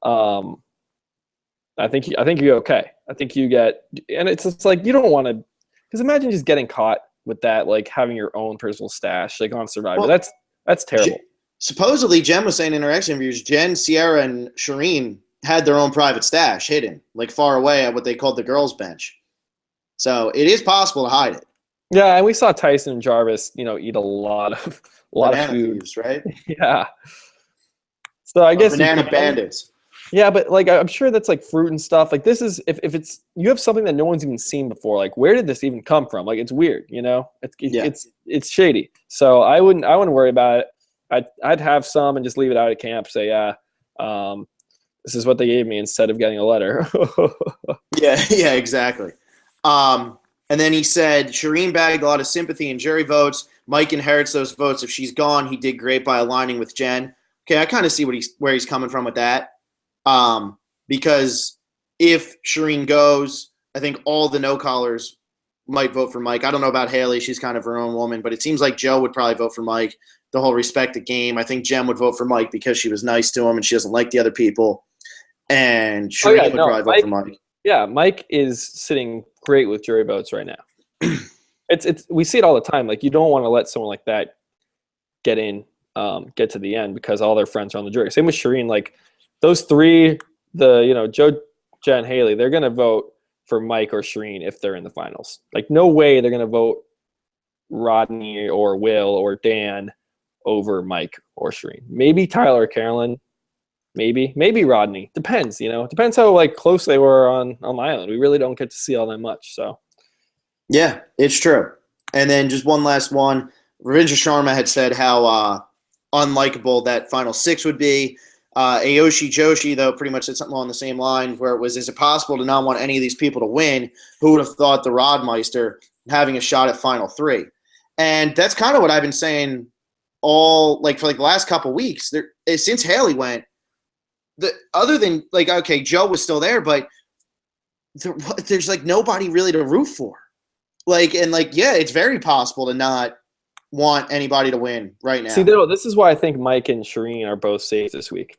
I think you're okay. I think you get, and it's just like you don't want to, because imagine just getting caught with that, like having your own personal stash, like on Survivor. Well, that's terrible. Supposedly, Jen was saying in her exit interviews, Jen, Sierra, and Shireen had their own private stash hidden, like far away at what they called the girls' bench. So it is possible to hide it. Yeah, and we saw Tyson and Jarvis, eat a lot of banana food, thieves, right? Yeah. So I guess banana bandits. Yeah, but like I'm sure that's like fruit and stuff. Like this is if it's you have something that no one's even seen before. Like where did this even come from? Like it's weird, It's shady. So I wouldn't worry about it. I'd have some and just leave it out at camp. Say this is what they gave me instead of getting a letter. Yeah, exactly. And then he said Shireen bagged a lot of sympathy and jury votes. Mike inherits those votes. If she's gone, he did great by aligning with Jen. okay, I kind of see where he's coming from with that. Because if Shireen goes, I think all the no-callers might vote for Mike. I don't know about Haley. She's kind of her own woman, but it seems like Joe would probably vote for Mike. The whole respect the game. I think Jem would vote for Mike because she was nice to him and she doesn't like the other people. And Shireen would probably vote for Mike. Yeah, Mike is sitting great with jury votes right now. It's we see it all the time. Like, you don't want to let someone like that get to the end because all their friends are on the jury. Same with Shireen. Like, those three, Joe, Jen, Haley, they're gonna vote for Mike or Shireen if they're in the finals. Like, no way they're gonna vote Rodney or Will or Dan over Mike or Shireen. Maybe Tyler or Carolyn. Maybe Rodney. Depends, It depends how like close they were on my island. We really don't get to see all that much. So yeah, it's true. And then just one last one. Ravinja Sharma had said how unlikable that final six would be. Aoshi Joshi, though, pretty much said something along the same line where it was, is it possible to not want any of these people to win? Who would have thought the Rodmeister having a shot at final three? And that's kind of what I've been saying for the last couple of weeks. Since Haley went, other than okay, Joe was still there, but there's nobody really to root for. Yeah, it's very possible to not want anybody to win right now. See, though, this is why I think Mike and Shireen are both safe this week,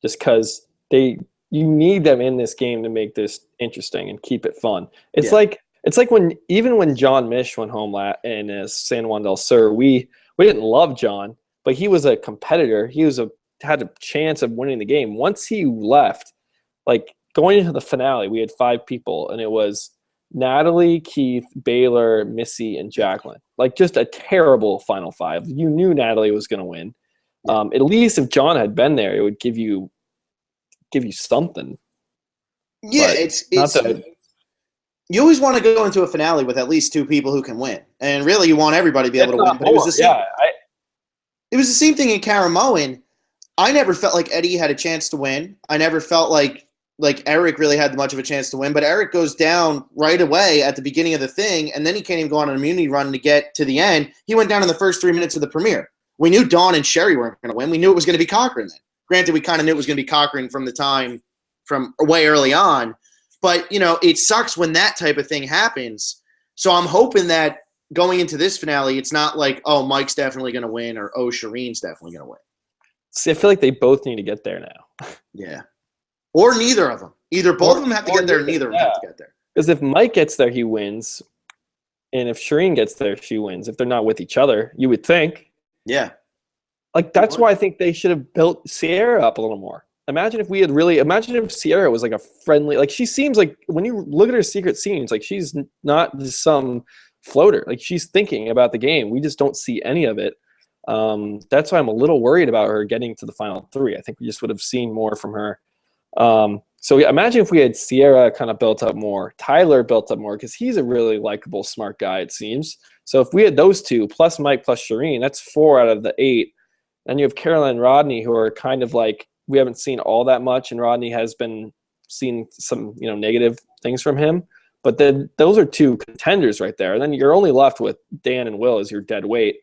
just because you need them in this game to make this interesting and keep it fun. It's like when John Mish went home in San Juan del Sur, we didn't love John, but he was a competitor. He had a chance of winning the game. Once he left, going into the finale, we had 5 people, and it was Natalie, Keith, Baylor, Missy, and Jacqueline. Just a terrible final 5. You knew Natalie was going to win. At least if John had been there, it would give you something. Yeah, you always want to go into a finale with at least 2 people who can win, and really you want everybody to be able to win. But it was the same. It was the same thing in Karamoan. I never felt like Eddie had a chance to win. I never felt like Eric really had much of a chance to win, but Eric goes down right away at the beginning of the thing, and then he can't even go on an immunity run to get to the end. He went down in the first 3 minutes of the premiere. We knew Dawn and Sherry weren't going to win. We knew it was going to be Cochran then. Granted, we kind of knew it was going to be Cochran from way early on, but, it sucks when that type of thing happens. So I'm hoping that going into this finale, it's not like, oh, Mike's definitely going to win or, oh, Shireen's definitely going to win. See, I feel like they both need to get there now. Yeah. Or neither of them. Either both of them have to get there, or neither of them have to get there. Because if Mike gets there, he wins. And if Shireen gets there, she wins. If they're not with each other, you would think. Yeah. That's why I think they should have built Sierra up a little more. Imagine if Sierra was a friendly, she seems like, when you look at her secret scenes, she's not just some floater. She's thinking about the game. We just don't see any of it. That's why I'm a little worried about her getting to the final 3. I think we just would have seen more from her. Imagine if we had Sierra kind of built up more, Tyler built up more, because he's a really likable, smart guy, it seems. So if we had those 2, plus Mike, plus Shireen, that's 4 out of the 8. Then you have Carolyn and Rodney, who are kind of we haven't seen all that much, and Rodney has been seeing some, negative things from him. But then those are 2 contenders right there. And then you're only left with Dan and Will as your dead weight.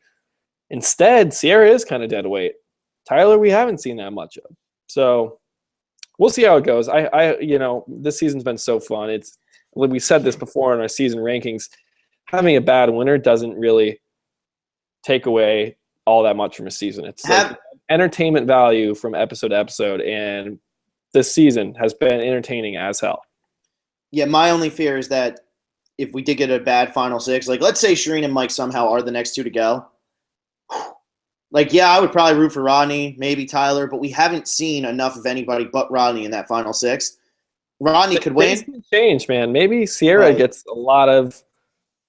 Instead, Sierra is kind of dead weight. Tyler, we haven't seen that much of. So we'll see how it goes. This season's been so fun. We said this before in our season rankings. Having a bad winner doesn't really take away all that much from a season. It's entertainment value from episode to episode, and this season has been entertaining as hell. Yeah, my only fear is that if we did get a bad final 6, let's say Shireen and Mike somehow are the next 2 to go. I would probably root for Rodney, maybe Tyler, but we haven't seen enough of anybody but Rodney in that final 6. Rodney could win. Things can change, man. Maybe Sierra gets a lot of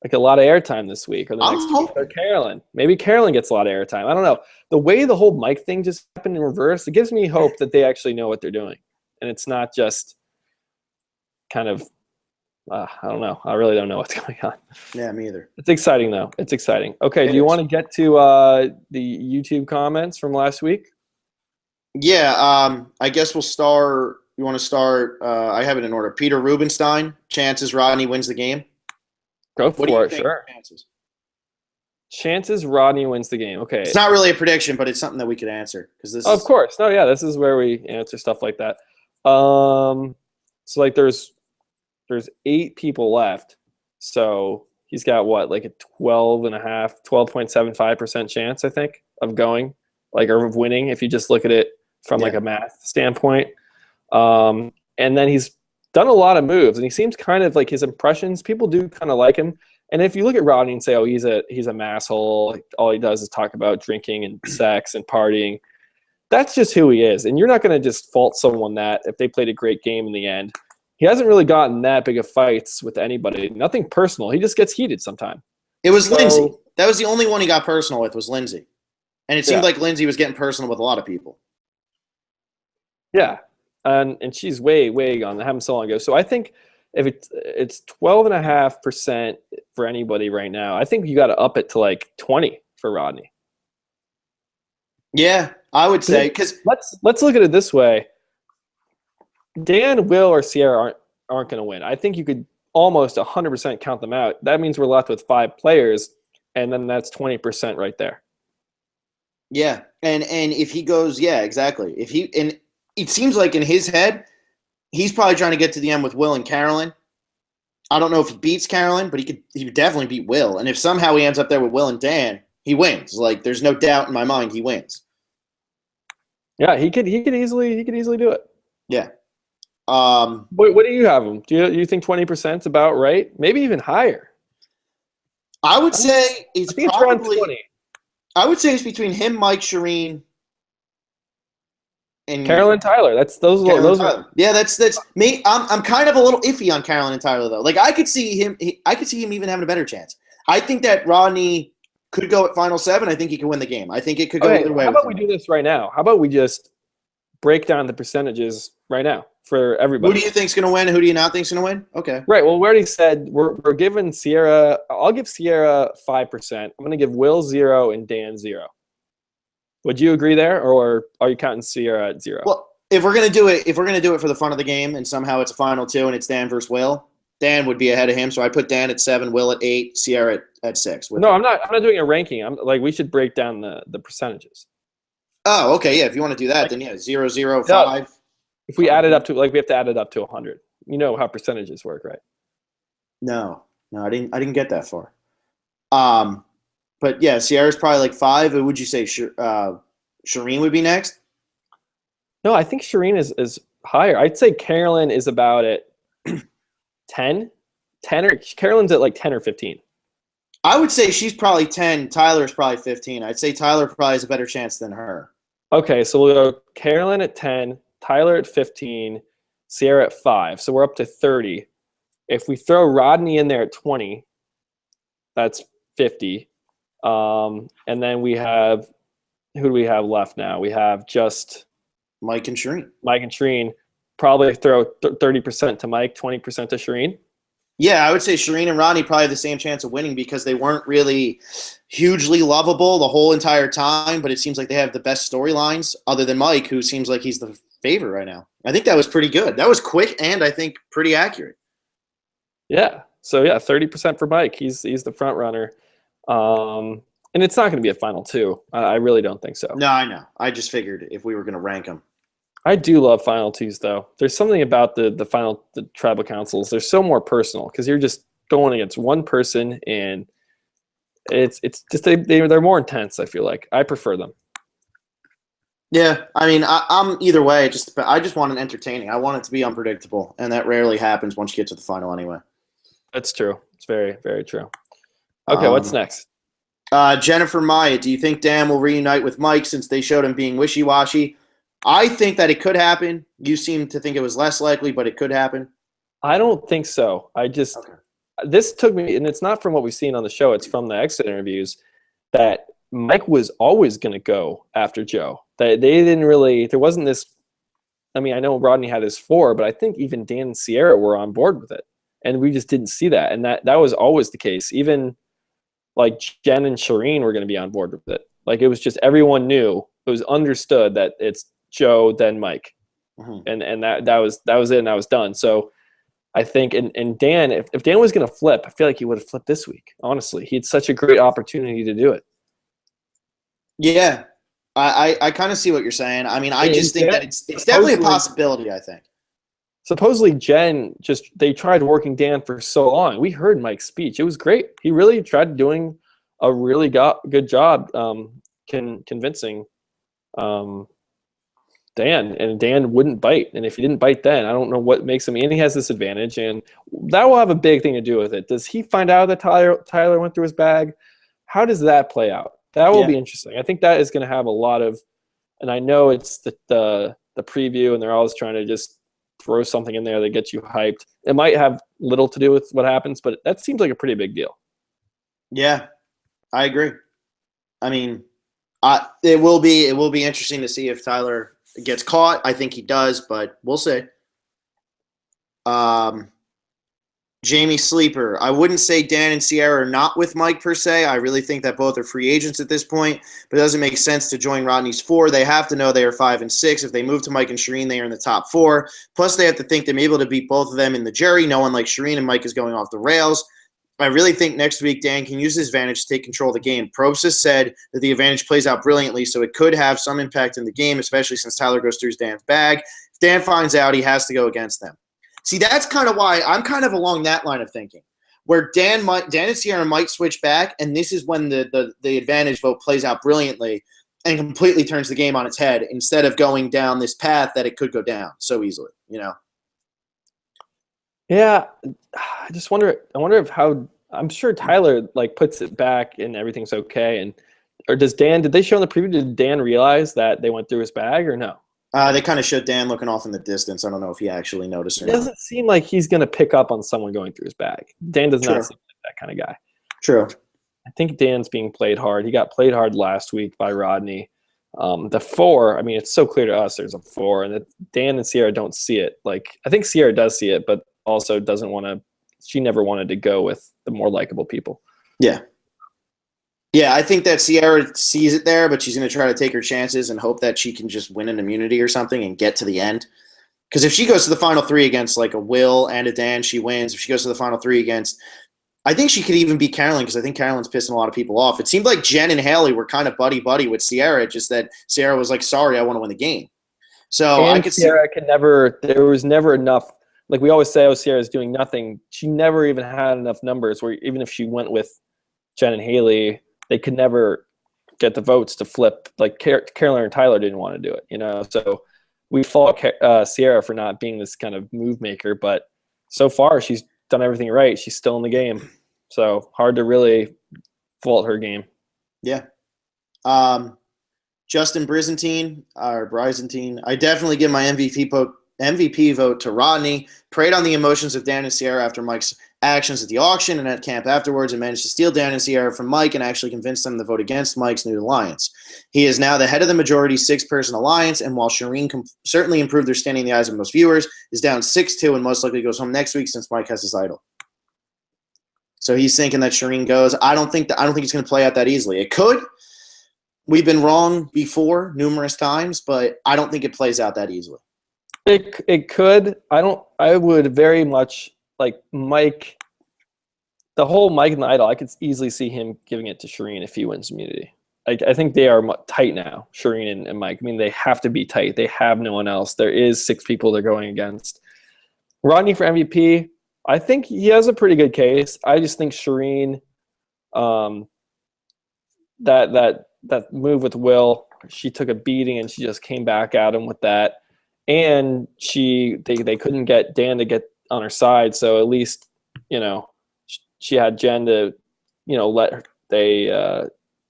airtime this week or the next week. Or Carolyn. Maybe Carolyn gets a lot of airtime. I don't know. The way the whole Mike thing just happened in reverse, it gives me hope that they actually know what they're doing. And it's not just kind of, I don't know. I really don't know what's going on. Yeah, me either. It's exciting, though. It's exciting. Okay, do you want to get to the YouTube comments from last week? Yeah, I guess we'll start. You want to start? I have it in order. Peter Rubenstein, chances Rodney wins the game. Go for it, sure. Chances? Chances Rodney wins the game. Okay. It's not really a prediction, but it's something that we could answer because this. Of course. No, yeah, this is where we answer stuff like that. So like there's 8 people left. So he's got what, like a 12.75% chance, I think, of going, like, or of winning if you just look at it from like a math standpoint. And then he's done a lot of moves, and he seems kind of like his impressions. People do kind of like him. And if you look at Rodney and say, oh, he's a masshole, all he does is talk about drinking and sex and partying, that's just who he is. And you're not going to just fault someone that if they played a great game in the end. He hasn't really gotten that big of fights with anybody. Nothing personal. He just gets heated sometimes. It was Lindsay. That was the only one he got personal with, was Lindsay. And it seemed like Lindsay was getting personal with a lot of people. Yeah. And she's way, way gone. That happened so long ago. So I think if it's 12.5% for anybody right now, I think you got to up it to like 20 for Rodney. Yeah, I would say, because let's look at it this way. Dan, Will, or Sierra aren't going to win. I think you could almost 100% count them out. That means we're left with 5 players, and then that's 20% right there. Yeah, and if he goes, yeah, exactly. And it seems like in his head, he's probably trying to get to the end with Will and Carolyn. I don't know if he beats Carolyn, but he would definitely beat Will. And if somehow he ends up there with Will and Dan, he wins. Like, there's no doubt in my mind he wins. Yeah, he could easily do it. Yeah. What do you have him? Do you think 20% is about right? Maybe even higher. I would say it's around 20. I would say it's between him, Mike, Shireen, and Carolyn Tyler. That's those are. Yeah, that's me. I'm kind of a little iffy on Carolyn and Tyler though. Like I could see him even having a better chance. I think that Rodney could go at final 7. I think he could win the game. I think it could go either way. How about we do this right now? How about we just break down the percentages right now for everybody? Who do you think's going to win? Who do you not think's going to win? Okay. Right. Well, we already said we're giving Sierra. I'll give Sierra 5%. I'm going to give Will 0 and Dan 0. Would you agree there, or are you counting Sierra at 0? Well, if we're going to do it for the fun of the game, and somehow it's a final 2 and it's Dan versus Will, Dan would be ahead of him. So I put Dan at 7, Will at 8, Sierra at 6. No, I'm not doing a ranking. I'm like, we should break down the percentages. Oh, okay, yeah. If you want to do that, then yeah, 0, 0, 5. If we add it up to, like, we have to add it up to 100. You know how percentages work, right? No, I didn't get that far. But yeah, Sierra's probably like 5. Or would you say Shireen would be next? No, I think Shireen is higher. I'd say Carolyn is about at 10, or Carolyn's at like 10 or 15. I would say she's probably 10. Tyler's probably 15. I'd say Tyler probably has a better chance than her. Okay, so we'll go Carolyn at 10, Tyler at 15, Sierra at 5. So we're up to 30. If we throw Rodney in there at 20, that's 50. And then we have, who do we have left now? We have just Mike and Shireen. Probably throw 30% to Mike, 20% to Shireen. Yeah, I would say Shireen and Rodney probably have the same chance of winning because they weren't really hugely lovable the whole entire time, but it seems like they have the best storylines other than Mike, who seems like he's the favorite right now. I think that was pretty good. That was quick and I think pretty accurate. Yeah. So yeah, 30% for Mike. He's the front runner. And it's not going to be a final 2. I really don't think so. No, I know. I just figured if we were going to rank them. I do love final 2s though. There's something about the tribal councils. They're so more personal because you're just going against one person, and it's just they're more intense. I feel like I prefer them. Yeah, I mean, I'm either way. I just want it entertaining. I want it to be unpredictable, and that rarely happens once you get to the final anyway. That's true. It's very, very true. Okay, what's next? Jennifer Maya, do you think Dan will reunite with Mike since they showed him being wishy-washy? I think that it could happen. You seem to think it was less likely, but it could happen. I don't think so. This took me, and it's not from what we've seen on the show, it's from the exit interviews, that Mike was always going to go after Joe. They didn't really, there wasn't this, I mean, I know Rodney had his 4, but I think even Dan and Sierra were on board with it. And we just didn't see that. And that was always the case. Even like Jen and Shireen were going to be on board with it. Like it was just, everyone knew, it was understood that it's Joe, then Mike. Mm-hmm. And that was it, and that was done. So I think, and Dan, if Dan was going to flip, I feel like he would have flipped this week. Honestly, he had such a great opportunity to do it. Yeah, I kind of see what you're saying. I mean, I just think that it's definitely a possibility. I think. Supposedly Jen they tried working Dan for so long. We heard Mike's speech. It was great. He really tried doing a really good job convincing Dan, and Dan wouldn't bite. And if he didn't bite then, I don't know what makes him. And he has this advantage, and that will have a big thing to do with it. Does he find out that Tyler went through his bag? How does that play out? That will be interesting. I think that is going to have a lot of, and I know it's the preview, and they're always trying to just throw something in there that gets you hyped. It might have little to do with what happens, but that seems like a pretty big deal. Yeah, I agree. I mean, it will be interesting to see if Tyler gets caught. I think he does, but we'll see. Jamie Sleeper. I wouldn't say Dan and Sierra are not with Mike per se. I really think that both are free agents at this point, but it doesn't make sense to join Rodney's 4. They have to know they are 5 and 6. If they move to Mike and Shireen, they are in the top 4. Plus, they have to think they're able to beat both of them in the jury. No one like Shireen and Mike is going off the rails. I really think next week Dan can use his advantage to take control of the game. Probst has said that the advantage plays out brilliantly, so it could have some impact in the game, especially since Tyler goes through Dan's bag. If Dan finds out, he has to go against them. See, that's kind of why I'm kind of along that line of thinking, where Dan and Sierra might switch back, and this is when the advantage vote plays out brilliantly and completely turns the game on its head instead of going down this path that it could go down so easily, you know? Yeah, I just wonder. I wonder if how. I'm sure Tyler puts it back and everything's okay. Or does Dan? Did they show in the preview? Did Dan realize that they went through his bag or no? They kind of showed Dan looking off in the distance. I don't know if he actually noticed or not. It doesn't seem like he's going to pick up on someone going through his bag. Dan does not seem like that kind of guy. True. I think Dan's being played hard. He got played hard last week by Rodney. The 4, I mean, it's so clear to us there's a 4, and that Dan and Sierra don't see it. I think Sierra does see it, but also doesn't want to. She never wanted to go with the more likable people. Yeah. Yeah, I think that Sierra sees it there, but she's going to try to take her chances and hope that she can just win an immunity or something and get to the end. Because if she goes to the final 3 against a Will and a Dan, she wins. If she goes to the final 3 against, I think she could even beat Carolyn because I think Carolyn's pissing a lot of people off. It seemed like Jen and Haley were kind of buddy-buddy with Sierra, just that Sierra was like, sorry, I want to win the game. So and I could Sierra could never – there was never enough – we always say, oh, Sierra's doing nothing. She never even had enough numbers where even if she went with Jen and Haley, they could never get the votes to flip. Carolyn and Tyler didn't want to do it, you know. So we fault Sierra for not being this kind of move maker, but so far she's done everything right. She's still in the game. So hard to really fault her game. Yeah. Justin Brizantine, I definitely give my MVP vote to Rodney. Preyed on the emotions of Dan and Sierra after Mike's actions at the auction and at camp afterwards, and managed to steal Dan and Sierra from Mike and actually convince them to vote against Mike's new alliance. He is now the head of the majority 6-person alliance, and while Shireen certainly improved their standing in the eyes of most viewers, is down 6-2 and most likely goes home next week since Mike has his idol. So he's thinking that Shireen goes. I don't think it's going to play out that easily. It could. We've been wrong before numerous times, but I don't think it plays out that easily. It could. I would very much Mike. The whole Mike and the idol, I could easily see him giving it to Shireen if he wins immunity. I think they are tight now, Shireen and Mike. I mean, they have to be tight. They have no one else. There is 6 people they're going against. Rodney for MVP, I think he has a pretty good case. I just think Shireen, that move with Will, she took a beating and she just came back at him with that. And they couldn't get Dan to get on her side, so at least, you know, she had Jen to, you know, let her. They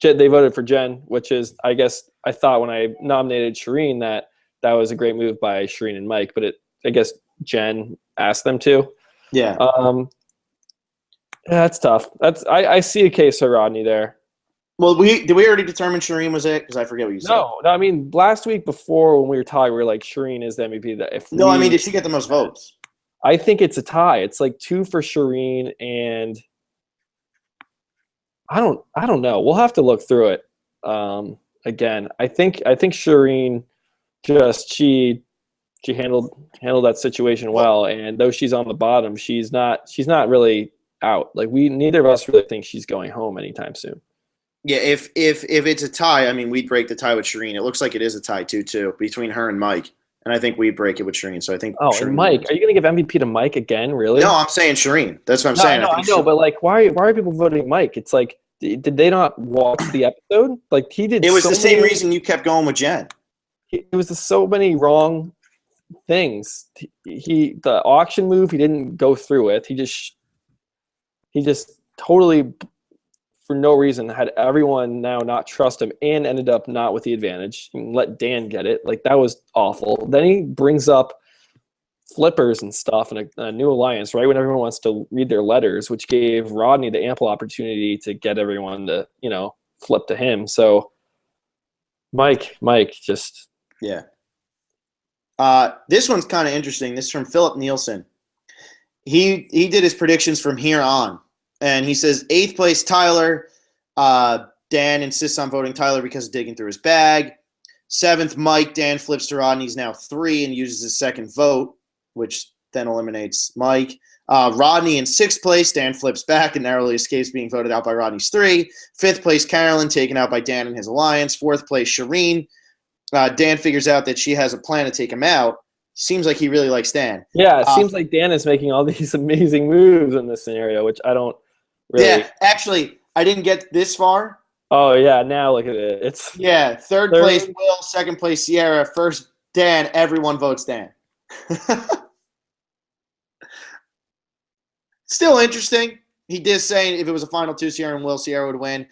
voted for Jen, which is, I guess, I thought when I nominated Shireen that was a great move by Shireen and Mike, but I guess Jen asked them to. Yeah. That's tough. I see a case for Rodney there. Well, did we already determine Shireen was it? Because I forget what you said. No, I mean, last week before when we were talking, we were like, Shireen is the MVP. I mean, did she get the most votes? I think it's a tie. It's 2 for Shireen, and I don't know. We'll have to look through it again. I think Shireen She handled that situation well, and though she's on the bottom, she's not really out. Like neither of us really think she's going home anytime soon. Yeah, if it's a tie, I mean, we'd break the tie with Shireen. It looks like it is a tie 2-2 between her and Mike, and I think we'd break it with Shireen. So I think. Oh, Shireen and Mike, wins. are you going to give MVP to Mike again? Really? No, I'm saying Shireen. That's what I'm saying. I know, but like, why are people voting Mike? It's like, did they not watch the episode? Like he did. It was the same reason you kept going with Jen. It was so many wrong things. The auction move he didn't go through with. He just totally, for no reason, had everyone now not trust him and ended up not with the advantage and let Dan get it. Like that was awful. Then he brings up flippers and stuff in a new alliance right when everyone wants to read their letters, which gave Rodney the ample opportunity to get everyone to flip to him. So Mike just yeah. This one's kind of interesting. This is from Philip Nielsen. He did his predictions from here on, and he says 8th place Tyler. Dan insists on voting Tyler because of digging through his bag. 7th Mike. Dan flips to Rodney's now 3 and uses his second vote, which then eliminates Mike. Rodney in 6th place. Dan flips back and narrowly escapes being voted out by Rodney's 3. 5th place Carolyn, taken out by Dan and his alliance. 4th place Shireen. Dan figures out that she has a plan to take him out. Seems like he really likes Dan. Yeah, it seems like Dan is making all these amazing moves in this scenario, which I don't really. Yeah, actually, I didn't get this far. Oh, yeah, now look at it. It's 3rd place Will, 2nd place Sierra, 1st Dan. Everyone votes Dan. Still interesting. He did say if it was a final 2, Sierra and Will, Sierra would win.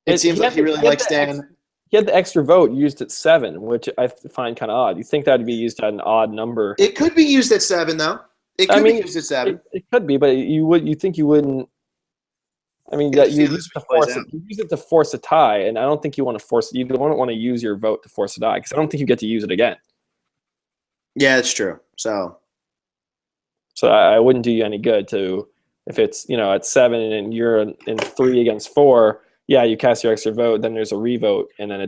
It seems like he really likes Dan. He had the extra vote used at 7, which I find kind of odd. You think that would be used at an odd number? It could be used at 7, though. It could be used at 7. It could be, but you think you wouldn't. I mean, that you use it to force a tie, and I don't think you want to force. You don't want to use your vote to force a tie because I don't think you get to use it again. Yeah, that's true. So I wouldn't do you any good to if it's at 7 and you're in 3 against 4. Yeah, you cast your extra vote, then there's a revote, and then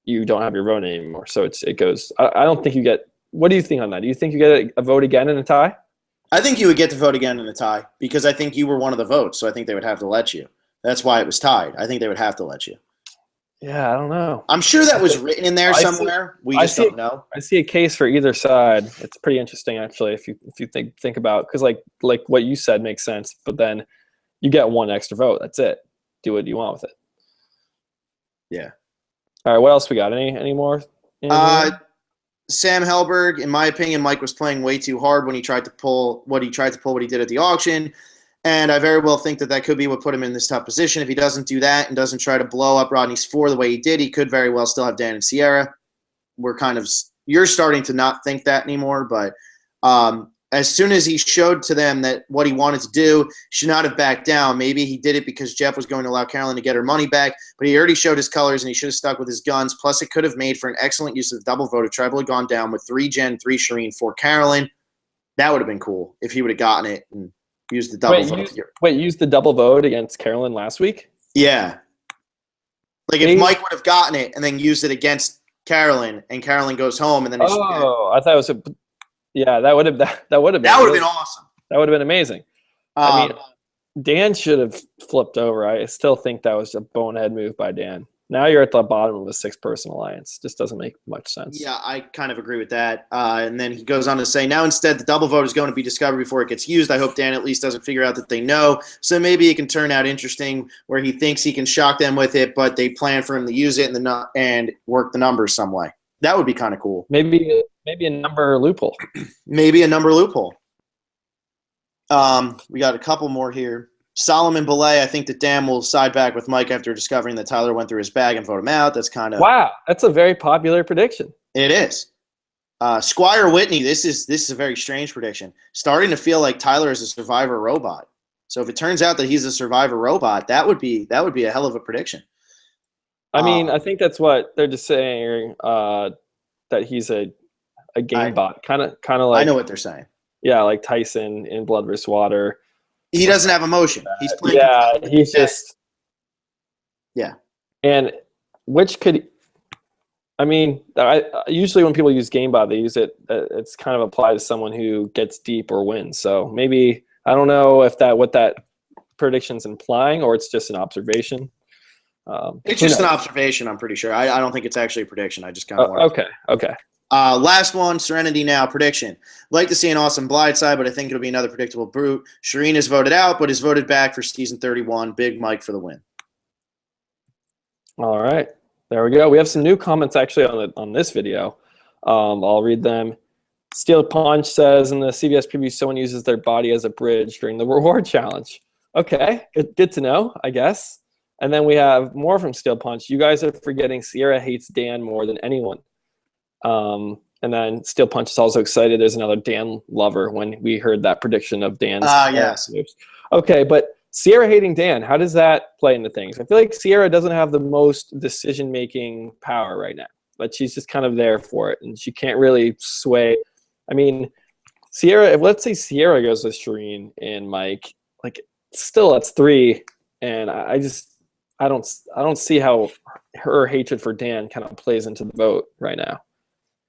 you don't have your vote anymore. So it goes. I don't think you get. What do you think on that? Do you think you get a vote again in a tie? I think you would get to vote again in a tie because I think you were one of the votes, so I think they would have to let you. That's why it was tied. I think they would have to let you. Yeah, I don't know. I'm sure that was written in there somewhere. We just don't know. I see a case for either side. It's pretty interesting, actually, if you think about because like what you said makes sense, but then you get one extra vote. That's it. Do what you want with it. Yeah. All right. What else we got? Any more? Sam Helberg, in my opinion, Mike was playing way too hard when he tried to pull what he did at the auction. And I very well think that could be what put him in this tough position. If he doesn't do that and doesn't try to blow up Rodney's 4 the way he did, he could very well still have Dan and Sierra. You're starting to not think that anymore, but as soon as he showed to them that what he wanted to do, should not have backed down. Maybe he did it because Jeff was going to allow Carolyn to get her money back, but he already showed his colors and he should have stuck with his guns. Plus, it could have made for an excellent use of the double vote if Tribal had gone down with 3 Jen, 3 Shireen, 4 Carolyn. That would have been cool if he would have gotten it and used the double vote. Used the double vote against Carolyn last week? Yeah. Like if Mike would have gotten it and then used it against Carolyn and Carolyn goes home and then I thought it was that would have been awesome. That would have been amazing. I mean, Dan should have flipped over. I still think that was a bonehead move by Dan. Now you're at the bottom of a 6-person alliance. Just doesn't make much sense. Yeah, I kind of agree with that. And then he goes on to say, now instead the double vote is going to be discovered before it gets used. I hope Dan at least doesn't figure out that they know. So maybe it can turn out interesting where he thinks he can shock them with it, but they plan for him to use it and work the numbers some way. That would be kind of cool. Maybe a number loophole. Maybe a number loophole. We got a couple more here. Solomon Belay, I think that Dan will side back with Mike after discovering that Tyler went through his bag and vote him out. That's kind of wow. That's a very popular prediction. It is. Squire Whitney, this is a very strange prediction. Starting to feel like Tyler is a survivor robot. So if it turns out that he's a survivor robot, that would be a hell of a prediction. I mean, I think that's what they're just saying. That he's a game bot, kind of like. I know what they're saying. Yeah, like Tyson in Blood vs. Water. He doesn't have emotion. He's playing. Yeah, he's just. Yeah. And which could, I mean, usually when people use GameBot, they use it. It's kind of applied to someone who gets deep or wins. So maybe I don't know if what that prediction's implying, or it's just an observation. It's just an observation. I'm pretty sure. I don't think it's actually a prediction. I just kind of okay. Last one, Serenity Now prediction. Like to see an awesome Blindside, but I think it'll be another predictable brute. Shireen is voted out, but is voted back for season 31. Big Mike for the win. All right. There we go. We have some new comments actually on this video. I'll read them. Steel Punch says in the CBS preview, someone uses their body as a bridge during the reward challenge. Okay, good to know, I guess. And then we have more from Steel Punch. You guys are forgetting Sierra hates Dan more than anyone. And then Steel Punch is also excited. There's another Dan lover when we heard that prediction of Dan's. Yes. Okay, but Sierra hating Dan, how does that play into things? I feel like Sierra doesn't have the most decision-making power right now, but she's just kind of there for it, and she can't really sway. I mean, Sierra, let's say Sierra goes with Shireen and Mike, like still that's 3, and I don't see how her hatred for Dan kind of plays into the vote right now.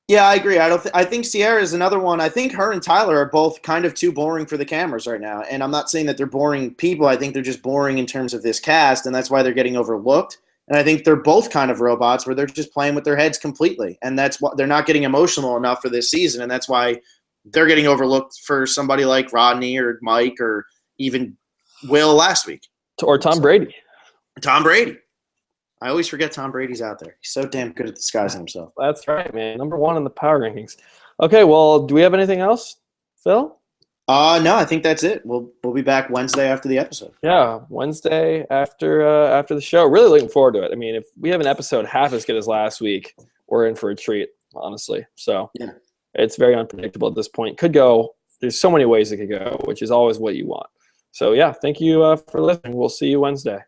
Yeah, I agree. I think Sierra is another one. I think her and Tyler are both kind of too boring for the cameras right now. And I'm not saying that they're boring people. I think they're just boring in terms of this cast, and that's why they're getting overlooked. And I think they're both kind of robots where they're just playing with their heads completely. And that's why they're not getting emotional enough for this season. And that's why they're getting overlooked for somebody like Rodney or Mike or even Will last week. Or Tom Brady. Tom Brady. I always forget Tom Brady's out there. He's so damn good at disguising himself. That's right, man. Number 1 in the power rankings. Okay, well, do we have anything else, Phil? No, I think that's it. We'll be back Wednesday after the episode. Yeah, Wednesday after the show. Really looking forward to it. I mean, if we have an episode half as good as last week, we're in for a treat, honestly. So yeah, it's very unpredictable at this point. Could go. There's so many ways it could go, which is always what you want. So yeah, thank you for listening. We'll see you Wednesday.